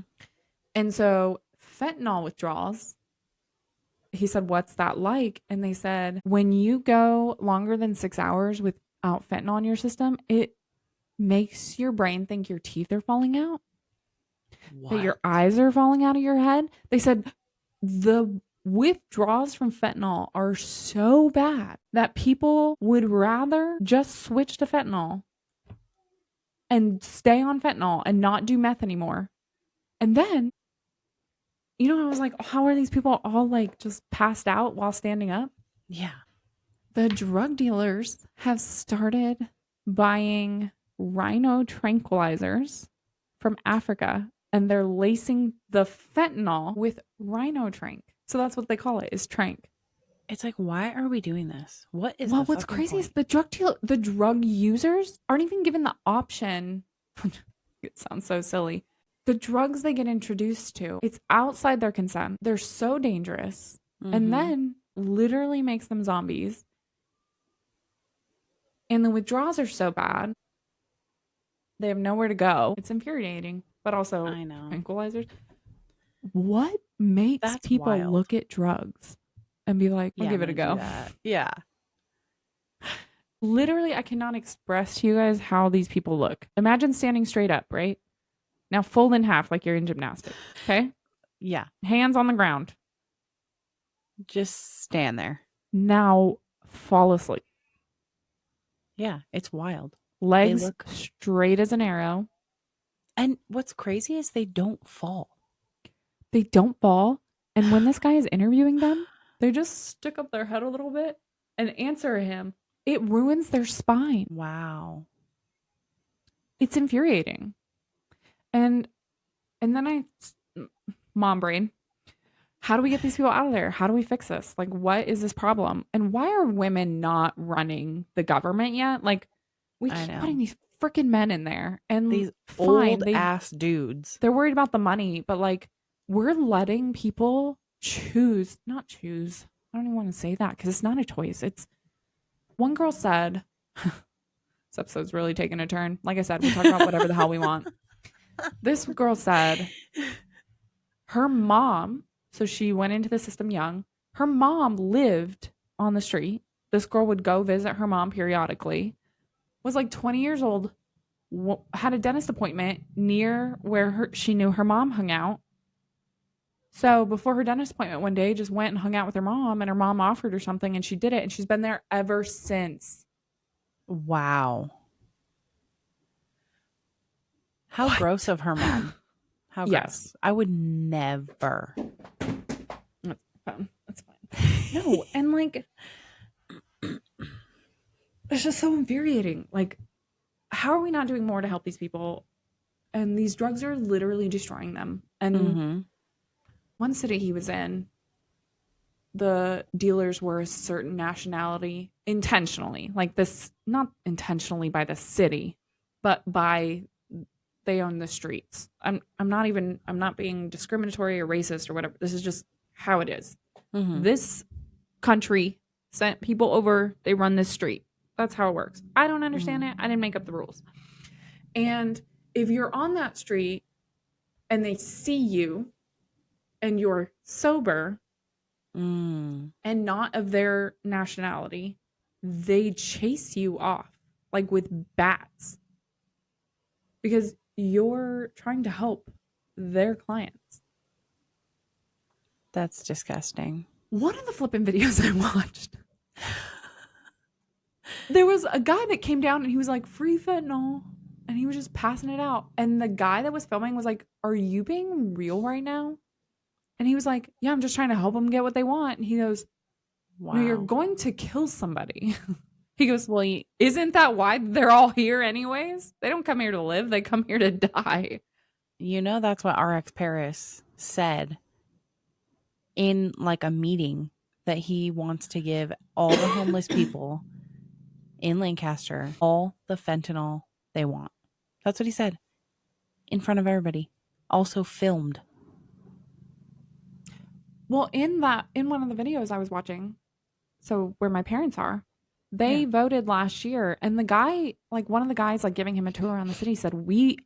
And so fentanyl withdrawals, he said, what's that like? And they said, when you go longer than 6 hours without fentanyl in your system, it makes your brain think your teeth are falling out, that What? your eyes are falling out of your head. They said the withdrawals from fentanyl are so bad that people would rather just switch to fentanyl and stay on fentanyl and not do meth anymore. And then, I was like, how are these people all like just passed out while standing up? Yeah. The drug dealers have started buying rhino tranquilizers from Africa, and they're lacing the fentanyl with rhino trank. So that's what they call it, is trank. It's like, why are we doing this? What is Well, the what's fucking crazy is point? the drug users aren't even given the option. It sounds so silly. The drugs they get introduced to, it's outside their consent. They're so dangerous, and Mm-hmm. then literally makes them zombies. And the withdrawals are so bad, they have nowhere to go. It's infuriating, but also I know. tranquilizers. What makes That's people wild. look at drugs and be like, I'll Yeah, I'm give it a gonna do go? that. Yeah. Literally, I cannot express to you guys how these people look. Imagine standing straight up, right? Now fold in half like you're in gymnastics. Okay? Yeah. Hands on the ground. Just stand there. Now fall asleep. Yeah. It's wild. They Legs look, straight as an arrow. and what's crazy is they don't fall. They don't fall. And when this guy is interviewing them, they just stick up their head a little bit and answer him. It ruins their spine. Wow. It's infuriating. And then mom brain, how do we get these people out of there? How do we fix this? Like, what is this problem? And why are women not running the government yet? Like, we I keep know. putting these freaking men in there, and These fine, old ass dudes. they're worried about the money, but like, we're letting people not choose. I don't even want to say that because it's not a choice. It's one girl said, this episode's really taking a turn. Like I said, we talk about whatever the hell we want. This girl said her mom, so she went into the system young. Her mom lived on the street. This girl would go visit her mom periodically. Was like 20 years old. Had a dentist appointment near where she knew her mom hung out. So before her dentist appointment one day, just went and hung out with her mom, and her mom offered her something, and she did it, and she's been there ever since. Wow. How What? gross of her mom. How Yes. gross. I would never. That's fine. That's fine. No, and like, it's just so infuriating. Like, how are we not doing more to help these people? And these drugs are literally destroying them. And Mm-hmm. one city he was in, the dealers were a certain nationality intentionally. Like this, not intentionally by the city, but by they own the streets. I'm not being discriminatory or racist or whatever. This is just how it is. Mm-hmm. This country sent people over, they run this street. That's how it works. I don't understand it. I didn't make up the rules. And if you're on that street and they see you and you're sober and not of their nationality, they chase you off like with bats because you're trying to help their clients. That's disgusting. One of the flipping videos I watched, there was a guy that came down and he was like, free fentanyl. And he was just passing it out. And the guy that was filming was like, are you being real right now? And he was like, yeah, I'm just trying to help them get what they want. And he goes, Wow. no, you're going to kill somebody. He goes, Well, isn't that why they're all here anyways? They don't come here to live. They come here to die. that's what RX Paris said in like a meeting, that he wants to give all the homeless people in Lancaster all the fentanyl they want. That's what he said in front of everybody. Also filmed. Well, in one of the videos I was watching, so where my parents are, they voted last year, and the guy, like one of the guys like giving him a tour around the city said,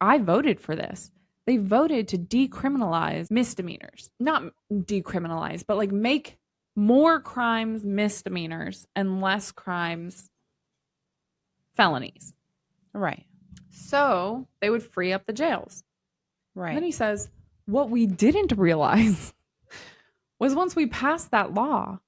I voted for this. They voted to decriminalize misdemeanors. Not decriminalize, but like make more crimes misdemeanors and less crimes felonies. Right. So they would free up the jails. Right. And then he says, what we didn't realize was once we passed that law,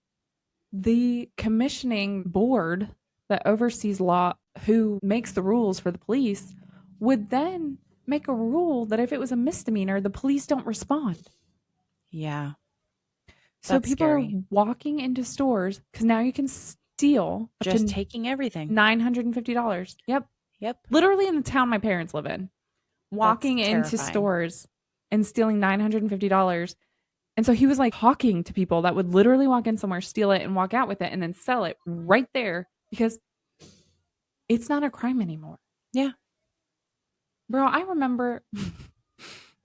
the commissioning board that oversees law, who makes the rules for the police, would then make a rule that if it was a misdemeanor, the police don't respond. Yeah, So that's people are scary. walking into stores because now you can steal up Just to taking everything. $950. Yep. Yep. Literally in the town my parents live in, That's walking into terrifying. stores and stealing $950. And so he was like talking to people that would literally walk in somewhere, steal it, and walk out with it and then sell it right there because it's not a crime anymore. Yeah. Bro, I remember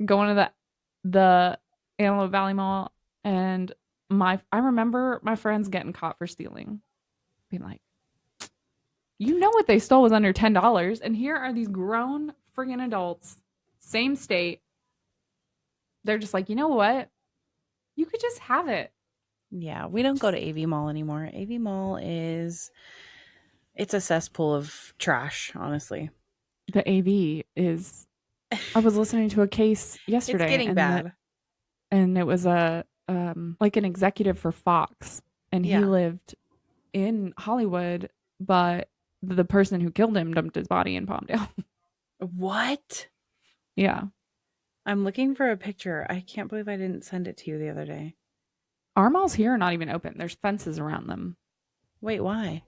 going to the Antelope Valley Mall, and I remember my friends getting caught for stealing. Being like, you know what they stole was under $10, and here are these grown friggin' adults, same state. They're just like, you know what? You could just have it. Yeah. We don't go to AV Mall anymore. AV Mall it's a cesspool of trash, honestly. The AV is. I was listening to a case It's yesterday, getting bad. and it was a like an executive for Fox, and he Yeah. lived in Hollywood, but the person who killed him dumped his body in Palmdale. What? Yeah. I'm looking for a picture. I can't believe I didn't send it to you the other day. Our malls here are not even open. There's fences around them. Wait, why?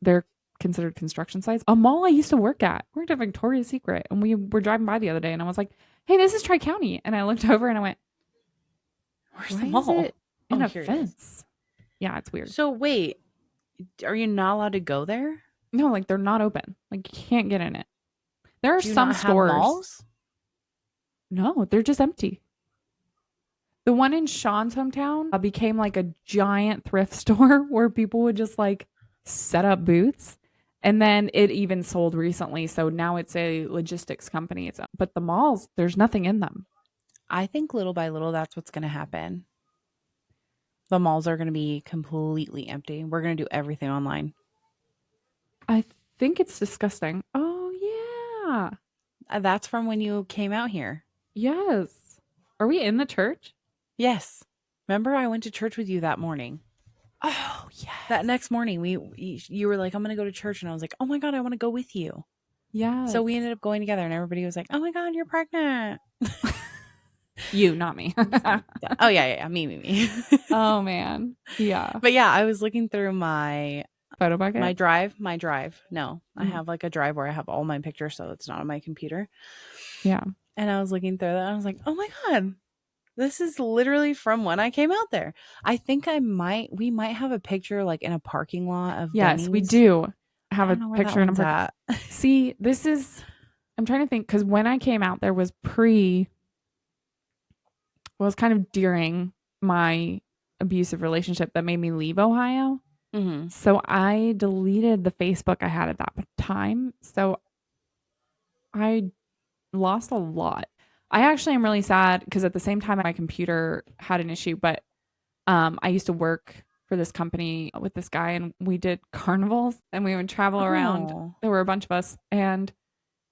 They're considered construction sites. A mall I used to work at, worked at Victoria's Secret, and we were driving by the other day, and I was like, "Hey, this is Tri County," and I looked over and I went, Where's the "Why is mall? it Oh, in a here it is. fence?" Yeah, it's weird. So wait, are you not allowed to go there? No, like they're not open. Like you can't get in it. There are Do you some not have stores. malls? No, they're just empty. The one in Sean's hometown became like a giant thrift store where people would just like set up booths. And then it even sold recently. So now it's a logistics company. But the malls, there's nothing in them. I think little by little that's what's going to happen. The malls are going to be completely empty. We're going to do everything online. I think it's disgusting. Oh, yeah. That's from when you came out here. Yes. Are we in the church? Yes. Remember I went to church with you that morning. Oh, yes. That next morning you were like, I'm going to go to church, and I was like, "Oh my god, I want to go with you." Yes. So we ended up going together, and everybody was like, "Oh my god, you're pregnant." You, not me. Oh yeah, me. Oh, man. Yeah. But yeah, I was looking through my Photo bucket? my drive. No, I Mhm. have like a drive where I have all my pictures, so it's not on my computer. Yeah. And I was looking through that, and I was like, "Oh my god, this is literally from when I came out there." I think we might have a picture like in a parking lot of Yes, we Denny's. do I have a don't know where that picture in a one's park. at. See, I'm trying to think because when I came out, there was kind of during my abusive relationship that made me leave Ohio. Mm-hmm. So I deleted the Facebook I had at that time. So I lost a lot. I actually am really sad because at the same time my computer had an issue, but I used to work for this company with this guy and we did carnivals and we would travel around. Oh. There were a bunch of us and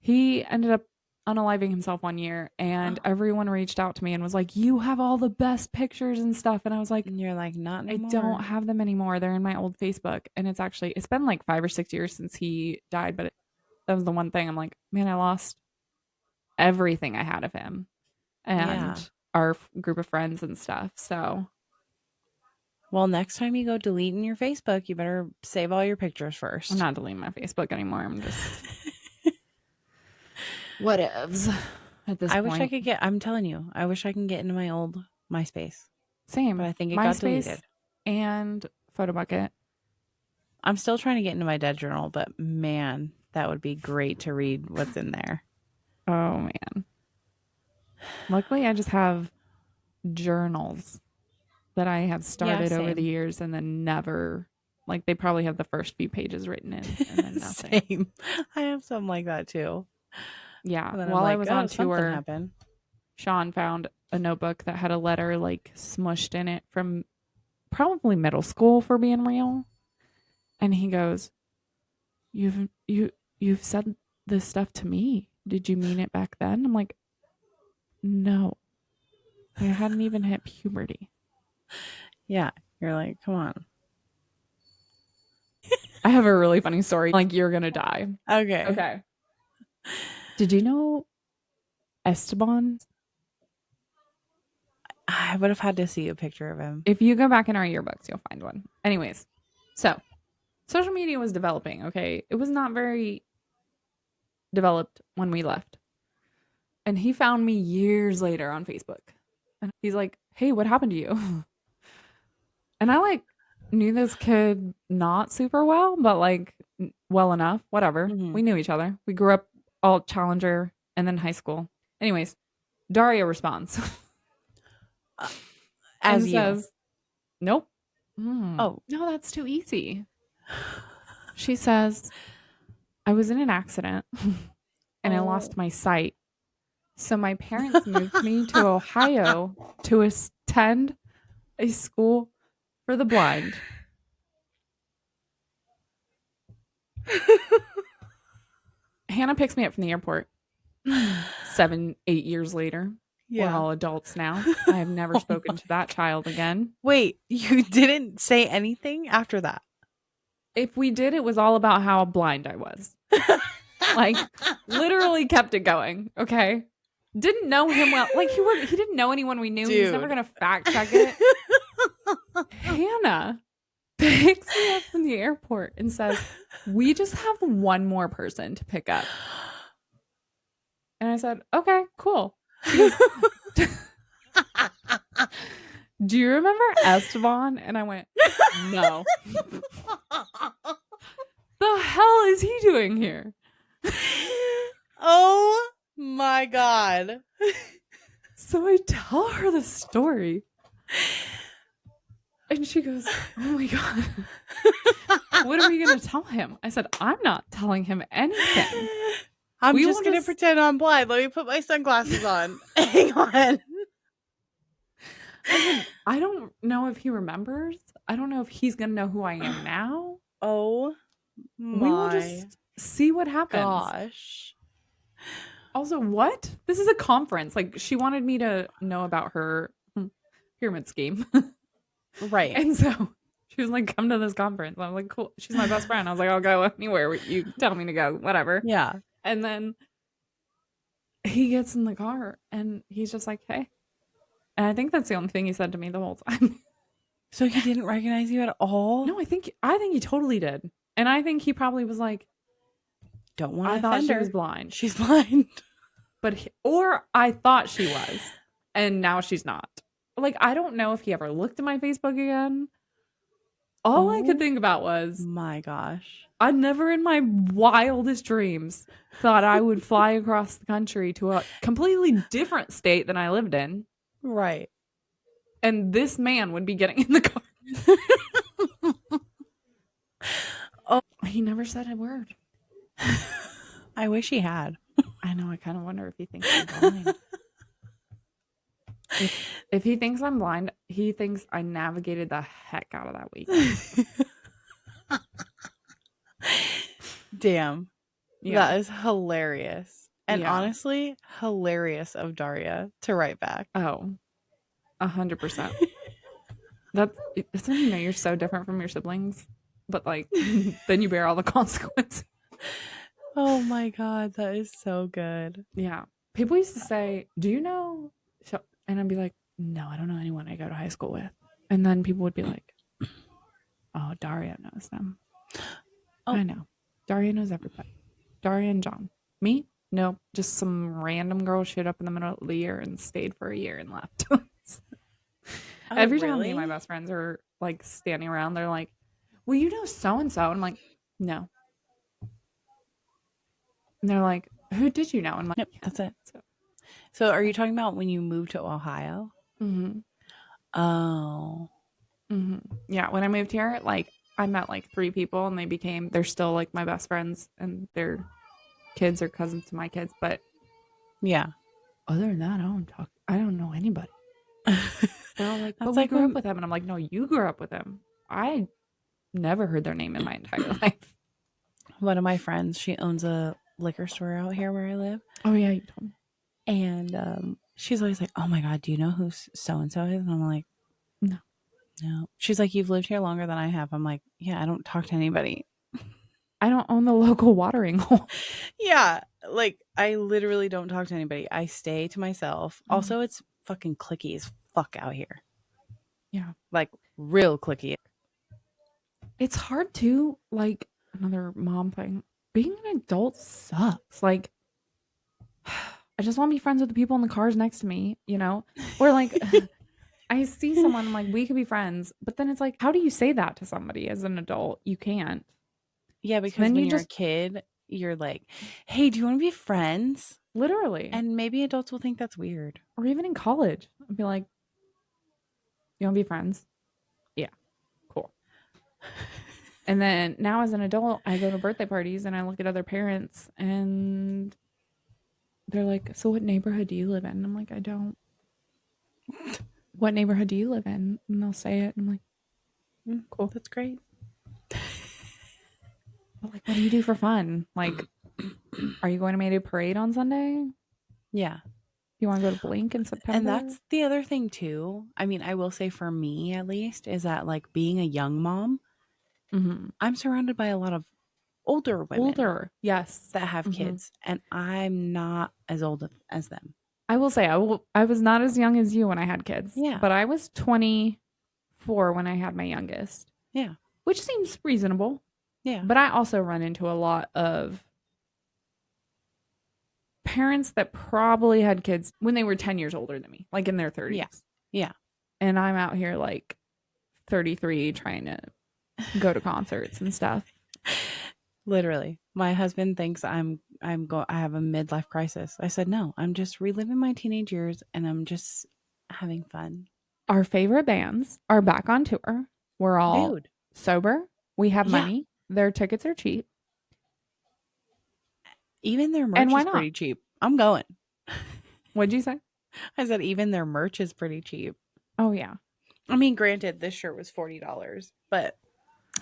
he ended up unaliving himself one year and everyone reached out to me and was like, "You have all the best pictures and stuff." And I was like, And you're like, "Not I anymore." don't have them anymore. They're in my old Facebook. And it's been like 5 or 6 years since he died, but that was the one thing I'm like, man, I lost everything I had of him Yeah. and our group of friends and stuff. So Well, next time you go deleting your Facebook, you better save all your pictures I'm first. not deleting my Facebook anymore. I'm just whatevs at this I wish I point. could I'm telling you, I wish I can get into my old MySpace, but Same. I think it got MySpace deleted. and Photo Bucket. I'm still trying to get into my dead journal, but man, that would be great to read what's in there. Oh man. Luckily I just have journals that I have Yeah, started over the same. years and then never like they probably have the first few pages written in and then nothing. Same. I have something like that too. Yeah. And then I'm While I like, was "Oh, on something tour, happened." Sean found a notebook that had a letter like smushed in it from probably middle school for being real. And he goes, You've said this stuff to me. Did you mean it back then? I'm like, no. I hadn't even hit puberty. Yeah. You're like, come on. I have a really funny story. Like, you're gonna die. Okay. Okay. Did you know Esteban? I would have had to see a picture of him. If you go back in our yearbooks, you'll find one. Anyways, so social media was developing, okay? It was not very developed when we left. And he found me years later on Facebook. And he's like, "Hey, what happened to you?" And I like knew this kid not super well, but like well enough, whatever. Hmm. We knew each other. We grew up all Challenger and then high school. Anyways, Daria responds As and you. says, "Nope. Oh. No, that's too easy." She says, "I was in an accident and I Oh. lost my sight. So my parents moved me to Ohio to attend a school for the blind." Hannah picks me up from the airport 7, 8 years later. We're Yeah. all adults now. I have never Oh my. spoken to that child again. Wait, you didn't say anything after that? If we did, it was all about how blind I was. Like, literally kept it going. Okay. Didn't know him well. Like, he didn't know anyone we knew. He was never Dude. gonna fact check it. Hannah picks me up from the airport and says, "We just have one more person to pick up." And I said, "Okay, cool." She goes, "Do you remember Esteban?" And I went, "No." The hell is he doing here? Oh my god. So I tell her the story. And she goes, "Oh my God. What are we going to tell him?" I said, "I'm not telling him anything. I'm We just will gonna just," pretend I'm blind. Let me put my sunglasses on. Hang on. I said, "I don't know if he remembers. I don't know if he's going to know who I am now. Oh We will my just see what happens." gosh. Also, what? This is a conference. Like, she wanted me to know about her pyramid scheme. Right. And so she was like, "Come to this conference." I was like, "Cool." She's my best friend. I was like, "I'll go anywhere you tell me to go, whatever." Yeah. And then he gets in the car and he's just like, "Hey." And I think that's the only thing he said to me the whole time. So he didn't recognize you at all? No, I think he totally did. And I think he probably was like, Don't want to "I thought offend she was her. blind." She's blind. Or I thought she was and now she's not. Like, I don't know if he ever looked at my Facebook again. All I could Oh think about was, my gosh. I never in my wildest dreams thought I would fly across the country to a completely different state than I lived in. Right. And this man would be getting in the car. Oh, He never said a word. I wish he had. I know. I kind of wonder if he thinks I'm blind. If he thinks I'm blind, he thinks I navigated the heck out of that weekend. Damn. Yeah. That is hilarious. And Yeah. honestly, hilarious of Daria to write back. Oh, 100%. That's when you know you're so different from your siblings, but like, then you bear all the consequences. Oh my god, that is so good. Yeah. People used to say, "Do you know?" And I'd be like, "No, I don't know anyone I go to high school with." And then people would be like, "Oh, Daria knows them." Oh. I know. Daria knows everybody. Daria and John. Me? No, just some random girl showed up in the middle of the year and stayed for a year and left. Oh, Every time me and my really? best friends are like standing around, they're like, "Well, you know so and so." And I'm like, "No." And they're like, "Who did you know?" And I'm like, Yep, "Yeah." that's it. So, So are you talking about when you moved to Ohio? mm-hmm. Oh. Yeah, when I moved here, like I met like 3 people and they're still like my best friends and their kids are cousins to my kids. But Yeah. other than that, I don't know anybody. They're all like, "But That's we like grew up when with him." And I'm like, "No, you grew up with him. I never heard their name in my entire life." one of my friends, she owns a liquor store out here where I live. Oh yeah, you told me. And she's always like, "Oh my god, do you know who so and so is?" And I'm like, No. No. She's like, "You've lived here longer than I have." I'm like, "Yeah, I don't talk to anybody." I don't own the local watering hole. Yeah, like, I literally don't talk to anybody. I stay to myself. Mm. Also, it's fucking cliquey as fuck out here. Yeah. Like, real cliquey. It's hard to, like, another mom thing. Being an adult sucks. Like, I just want to be friends with the people in the cars next to me, you know? Or like I see someone, I'm like, we could be friends. But then it's like, how do you say that to somebody as an adult? You can't. Yeah, So because then when you you're a just kid, you're like, "Hey, do you wanna be friends?" literally, And maybe adults will think that's weird. or even in college, I'd be like, you want to be friends? Yeah, cool. And then now as an adult, I go to birthday parties and I look at other parents and they're like, so what neighborhood do you live in? And I'm like, I don't. What neighborhood do you live in? And they'll say it. And I'm like, Mm, cool. that's great. But like, what do you do for fun? Like, are you going to Mayday Parade on Sunday? Yeah. You want to go to Blink in And September? that's the other thing too. I mean, I will say for me at least, is that like being a young mom, Mm-hmm. I'm surrounded by a lot of older women Older, yes. that have Mm-hmm. kids, and I'm not as old as them. I will say, I was not as young as you when I had kids, Yeah. but I was 24 when I had my youngest, Yeah. which seems reasonable. Yeah. But I also run into a lot of parents that probably had kids when they were 10 years older than me, like in their Yeah. 30s. Yeah. And I'm out here like 33 trying to go to concerts and stuff. Literally. My husband thinks I have a midlife crisis. I said, "No, I'm just reliving my teenage years and I'm just having fun." Our favorite bands are back on tour. We're all Dude. sober. We have Yeah. money. Their tickets are cheap. Even their And merch why is not? pretty cheap. I'm going. What'd you say? I said even their merch is pretty cheap. Oh, yeah. I mean, granted, this shirt was $40, but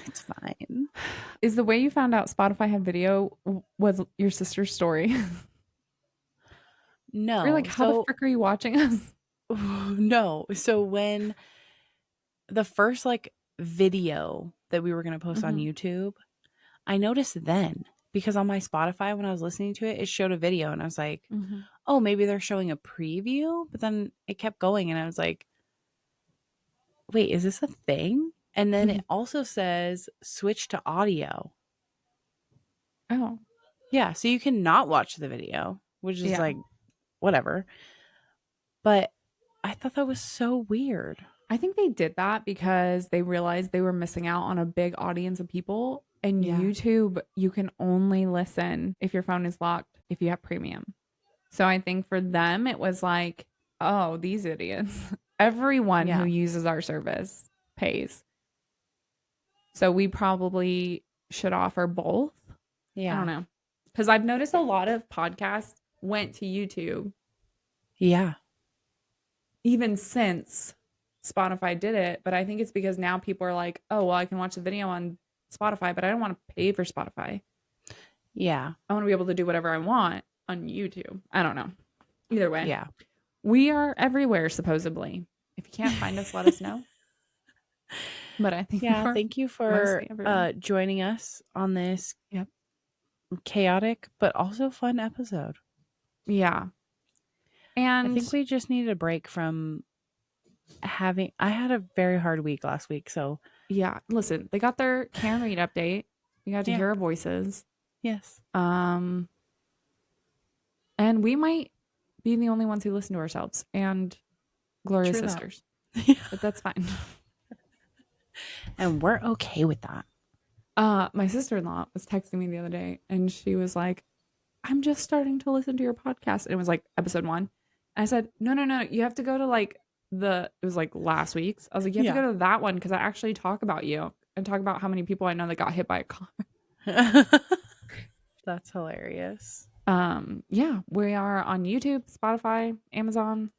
it's fine. Is the way you found out Spotify had video was your sister's story? You're like, No. how the So frick are you watching us? no. So when the first like video that we were going to post on Mm-hmm. YouTube, I noticed then because on my Spotify when I was listening to it, it showed a video and I was like, Mm-hmm. "Oh, maybe they're showing a preview." But then it kept going and I was like, "Wait, is this a thing?" And then it also says switch to audio. Oh, Yeah, so you can not watch the video, which is yeah. like whatever. But I thought that was so weird. I think they did that because they realized they were missing out on a big audience of people. And Yeah. YouTube, you can only listen if your phone is locked if you have premium. So I think for them, it was like, oh, these idiots. Everyone who Yeah. uses our service pays. So we probably should offer both. I don't Yeah. know. Because I've noticed a lot of podcasts went to YouTube Yeah. even since Spotify did it. But I think it's because now people are like, oh, well, I can watch the video on Spotify, but I don't want to pay for Spotify. Yeah. I want to be able to do whatever I want on YouTube. I don't know. Either way, Yeah. we are everywhere, supposedly. If you can't find us, let us know. But I think Yeah, we're thank you for mostly everywhere. joining us on this Yep. chaotic but also fun episode. Yeah. I think And we just needed a break from having I had a very hard week last week, so yeah, listen, they got their Karen Read update. We got to yeah. hear our voices. Yes. Um, and we might be the only ones who listen to ourselves and Gloria's True that. sisters, but that's fine. And we're okay with that. My sister-in-law was texting me the other day and she was like, I'm just starting to listen to your podcast. And it was like episode 1. And I said, no, no, no. You have to go to like it was like last week's. I was like, you have to Yeah. go to that one because I actually talk about you and talk about how many people I know that got hit by a car. That's hilarious. Yeah, we are on YouTube, Spotify, Amazon,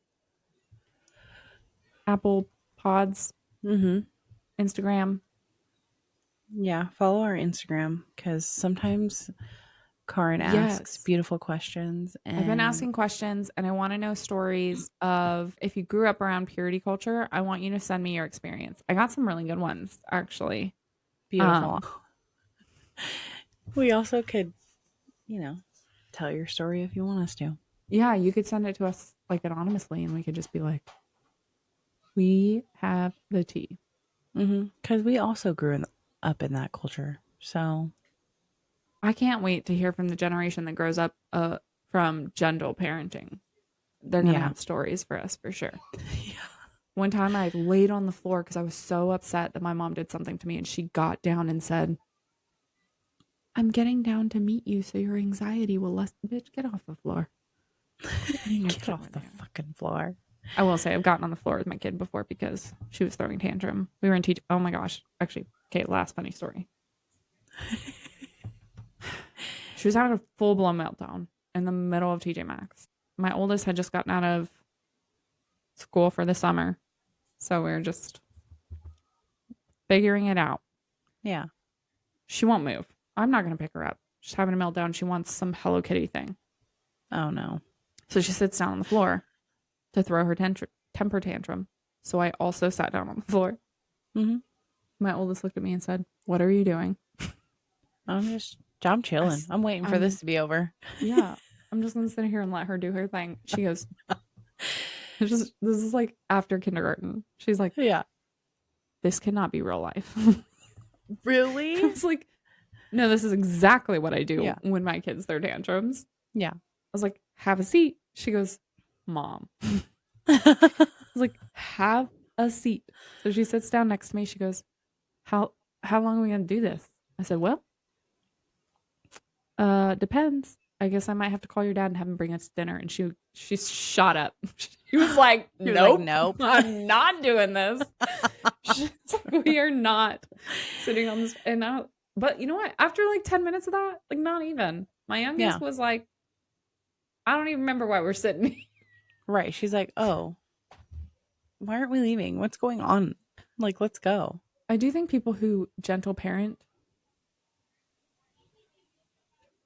Apple Pods, Mhm. Instagram. Yeah, follow our Instagram cuz sometimes Karen asks Yes. beautiful questions, I've been and asking questions and I want to know stories of if you grew up around purity culture, I want you to send me your experience. I got some really good ones actually. beautiful. Um, We also could, you know, tell your story if you want us to. yeah, you could send it to us like anonymously and we could just be like, we have the tea. Because we also up in that culture. So, I can't wait to hear from the generation that grows up from gentle parenting. They're going to yeah. have stories for us for sure. Yeah. One time I laid on the floor because I was so upset that my mom did something to me and she got down and said, I'm getting down to meet you so your anxiety will less. Bitch, get off the floor. Quit being a Get kid off right the now. fucking floor. I will say I've gotten on the floor with my kid before because she was throwing tantrum. We were in teach. Oh my gosh. Actually, okay, last funny story. She was having a full blown meltdown in the middle of TJ Maxx. My oldest had just gotten out of school for the summer. So we are just figuring it out. Yeah. She won't move. I'm not going to pick her up. She's having a meltdown. She wants some Hello Kitty thing. Oh, no. So she sits down on the floor to throw her temper tantrum. So I also sat down on the floor. Mm-hmm. My oldest looked at me and said, "What are you doing?" I'm chilling. I'm waiting for this I'm to be over. yeah. I'm just gonna sit here and let her do her thing. She goes, this is like after kindergarten. She's like, Yeah. this cannot be real life. I Really? was like, no, this is exactly what I do Yeah. when my kids throw tantrums. Yeah. I was like, have a seat. She goes, Mom. I was like, have a seat. So she sits down next to me. She goes, how long are we gonna do this? I said, well, depends. I guess I might have to call your dad and have him bring us dinner. And she shot up. She was like, She was like, nope, nope. I'm not doing this. She's like, we are not sitting on this. And now, but you know what? After like 10 minutes of that, like not even. My Yeah. youngest was like, I don't even remember why we're sitting. Right. She's like, oh, why aren't we leaving? What's going on? Like, let's go. I do think people who gentle parent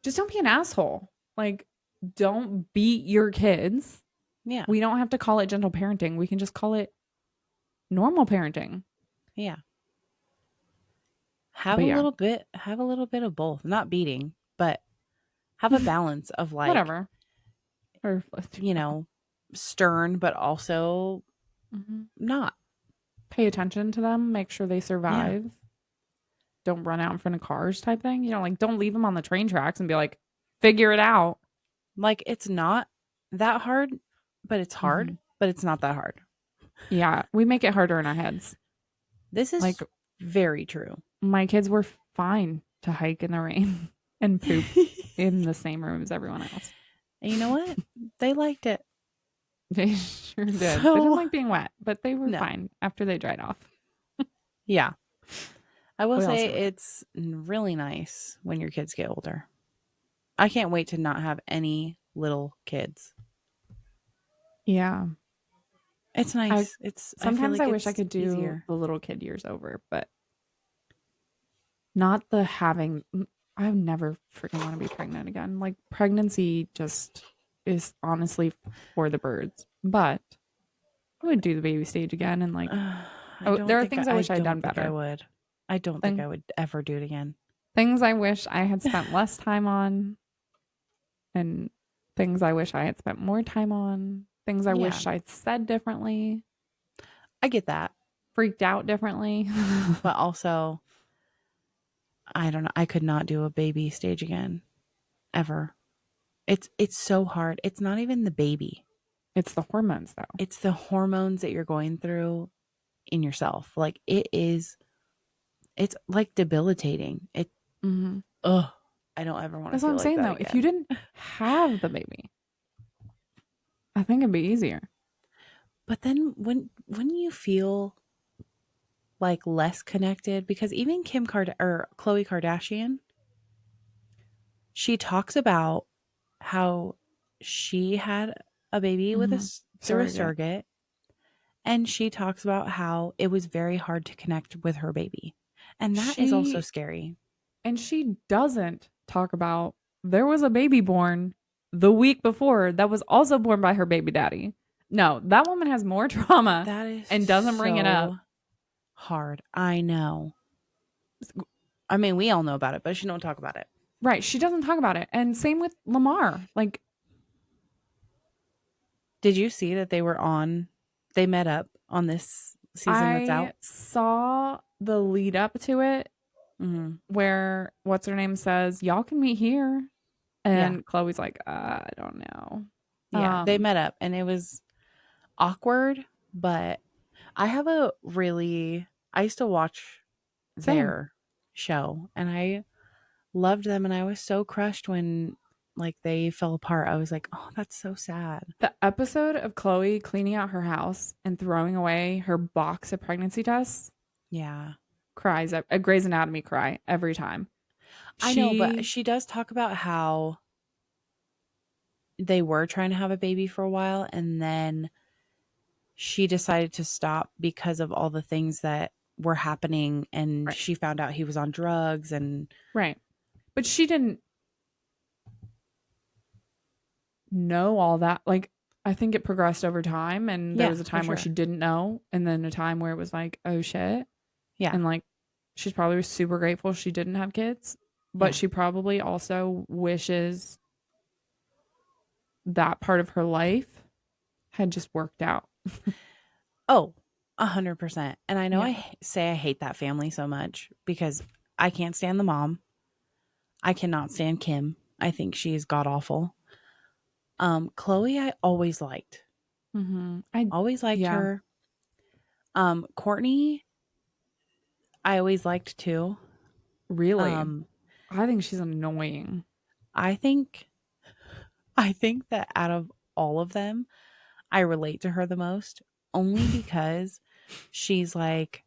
just don't be an asshole. Like, don't beat your kids. Yeah. We don't have to call it gentle parenting. We can just call it normal parenting. Yeah. But yeah, Have a little bit of both. Not beating, but have a balance of like, whatever. Or you know, stern, but also Mhm. not. Pay attention to them. Make sure they Yeah. survive. Don't run out in front of cars type thing. You know, like don't leave them on the train tracks and be like, figure it out. Like, it's not that hard, but it's hard, Mhm. but it's not that hard. Yeah, we make it harder in our heads. This Like is very true. my kids were fine to hike in the rain and poop in the same room as everyone else. And you know what? They liked it. They sure did. They didn't So, like being wet, but they were no. fine after they dried off. Yeah. I will We say also were. it's really nice when your kids get older. I can't wait to not have any little kids. Yeah. It's I nice. I feel sometimes like I wish I it's could do easier. the little kid years over, but not the having. I would never freaking want to be pregnant again. Like pregnancy just is honestly for the birds. But I would do the baby stage again and like oh, there are things I I wish I'd don't done think I better. would. I don't think Thing, I would ever do it again. things I wish I had spent less time on and things I wish I had spent more time on. Things I Yeah, wish I'd said differently, I get that. freaked out differently. But also, I don't know. I could not do a baby stage again ever. It's so hard. It's not even the baby. It's the hormones though. It's the hormones that you're going through in yourself. Like it's like debilitating. Mm-hmm. Ugh. I don't ever want to That's what feel I'm like saying that though. If you again. didn't have the baby, I think it'd be easier. But then when you feel like less connected, because even Khloe Kardashian, she talks about how she had a baby with Mm-hmm. through a Surrogate. surrogate, and she talks about how it was very hard to connect with her baby. And that is also She scary. and she doesn't talk about there was a baby born the week before that was also born by her baby daddy. No, that woman has more trauma That is and doesn't bring it up. so hard. I know. I mean, we all know about it, but she don't talk about it. Right. She doesn't talk about it. And same with Lamar. Like, Did you see that they met up on this season that's I out? saw the lead up to it Mm-hmm. where what's her name says, y'all can meet here. Yeah. And Chloe's like, I don't know. Yeah. They met up and it was awkward, but I used to watch Same. their show and I loved them and I was so crushed when like they fell apart. I was like, "Oh, that's so sad." The episode of Chloe cleaning out her house and throwing away her box of pregnancy tests Yeah. cries a Grey's Anatomy cry every time. I know, but She she does talk about how they were trying to have a baby for a while and then she decided to stop because of all the things that were happening and right, she found out he was on drugs and right, but she didn't know all that. Like I think it progressed over time, and there yeah, was a for time where she sure. didn't know, and then a time where it was like, oh shit, Yeah. and like she's probably super grateful she didn't have kids, but Yeah. she probably also wishes that part of her life had just worked out. Oh, 100%. And I know Yeah. say I hate that family so much because I can't stand the mom. I cannot stand Kim. I think she is god awful. Chloe, I always liked. I Always liked yeah, her. Courtney, I always liked too. really. Um, I think she's annoying. I think I think that out of all of them, I relate to her the most only because she's like,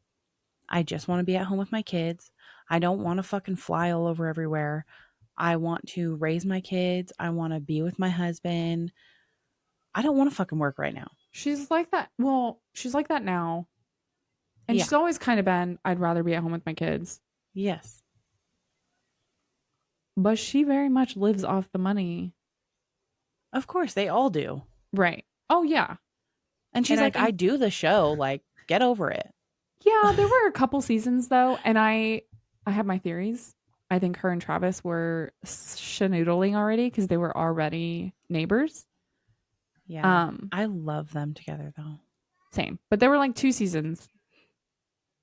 I just want to be at home with my kids. I don't want to fucking fly all over everywhere. I want to raise my kids. I want to be with my husband. I don't want to fucking work right now. She's like that. Well, she's like that now. And Yeah. she's always kind of been, I'd rather be at home with my kids. Yes. But she very much lives off the money. Of course, they all do. Right. Oh, yeah. And she's And I like, I think, do the show. Like, get over it. yeah, there were a couple seasons though. And I have my theories. I think her and Travis were schnoodling already because they were already neighbors. Yeah. Um, I love them together, though. Same. But there were like two seasons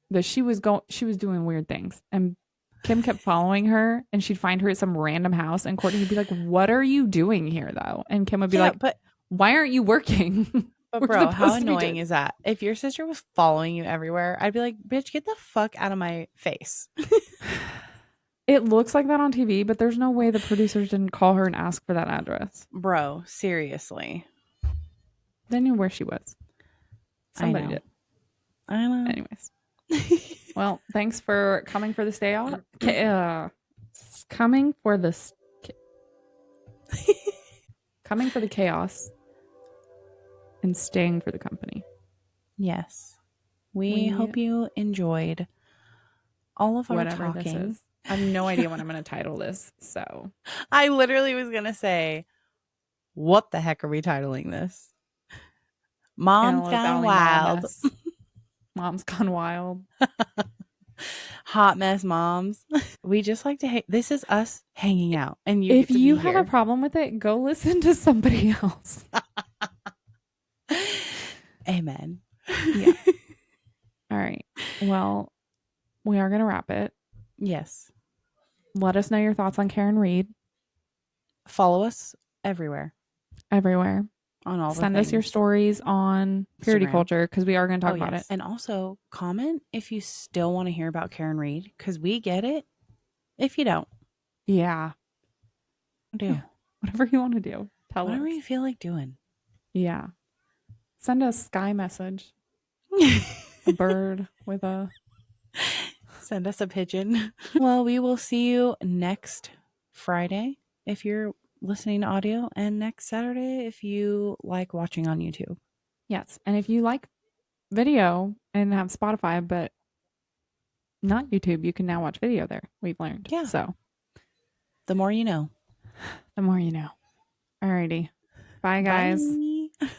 that she was doing weird things. And Kim kept following her and she'd find her at some random house and Courtney would be like, "What are you doing here though?" And Kim would be Yeah, like, "Why aren't you working? but We're bro, how supposed to be annoying doing." is that? If your sister was following you everywhere, I'd be like, bitch, get the fuck out of my face. It looks like that on TV, but there's no way the producers didn't call her and ask for that address. Bro, seriously. They knew where she was. I Somebody know. did. I know. Anyways. Well, thanks for coming for this day off. Coming for this coming for the chaos and staying for the company. Yes. We We hope you enjoyed all of our whatever this talking. is. I have no idea what I'm going to title this. So, I literally was going to say, what the heck are we titling this? Mom's Antelope Gone Valley Mall Wild. Mess. Mom's Gone Wild. Hot Mess Moms. We just like to this is us hanging out and you If get to you be have a here. problem with it, go listen to somebody else. Amen. Yeah. All right. Well, we are going to wrap it. Yes. Let us know your thoughts on Karen Reed Follow us everywhere everywhere. on all the Send us your things. stories on purity Instagram. culture because we are going to Oh, talk about it. yes. And also comment if you still want to hear about Karen Reed because we get it. If you don't, Yeah. do Whatever you want to do. Tell whatever us. you feel like doing. Yeah. Send a sky message. A bird with a. Send us a pigeon. Well, we will see you next Friday if you're listening to audio, and next Saturday if you like watching on YouTube. Yes. And if you like video and have Spotify, but not YouTube, you can now watch video there. We've learned. Yeah. So, The more you know. The more you know. Alrighty. Bye, guys. Bye.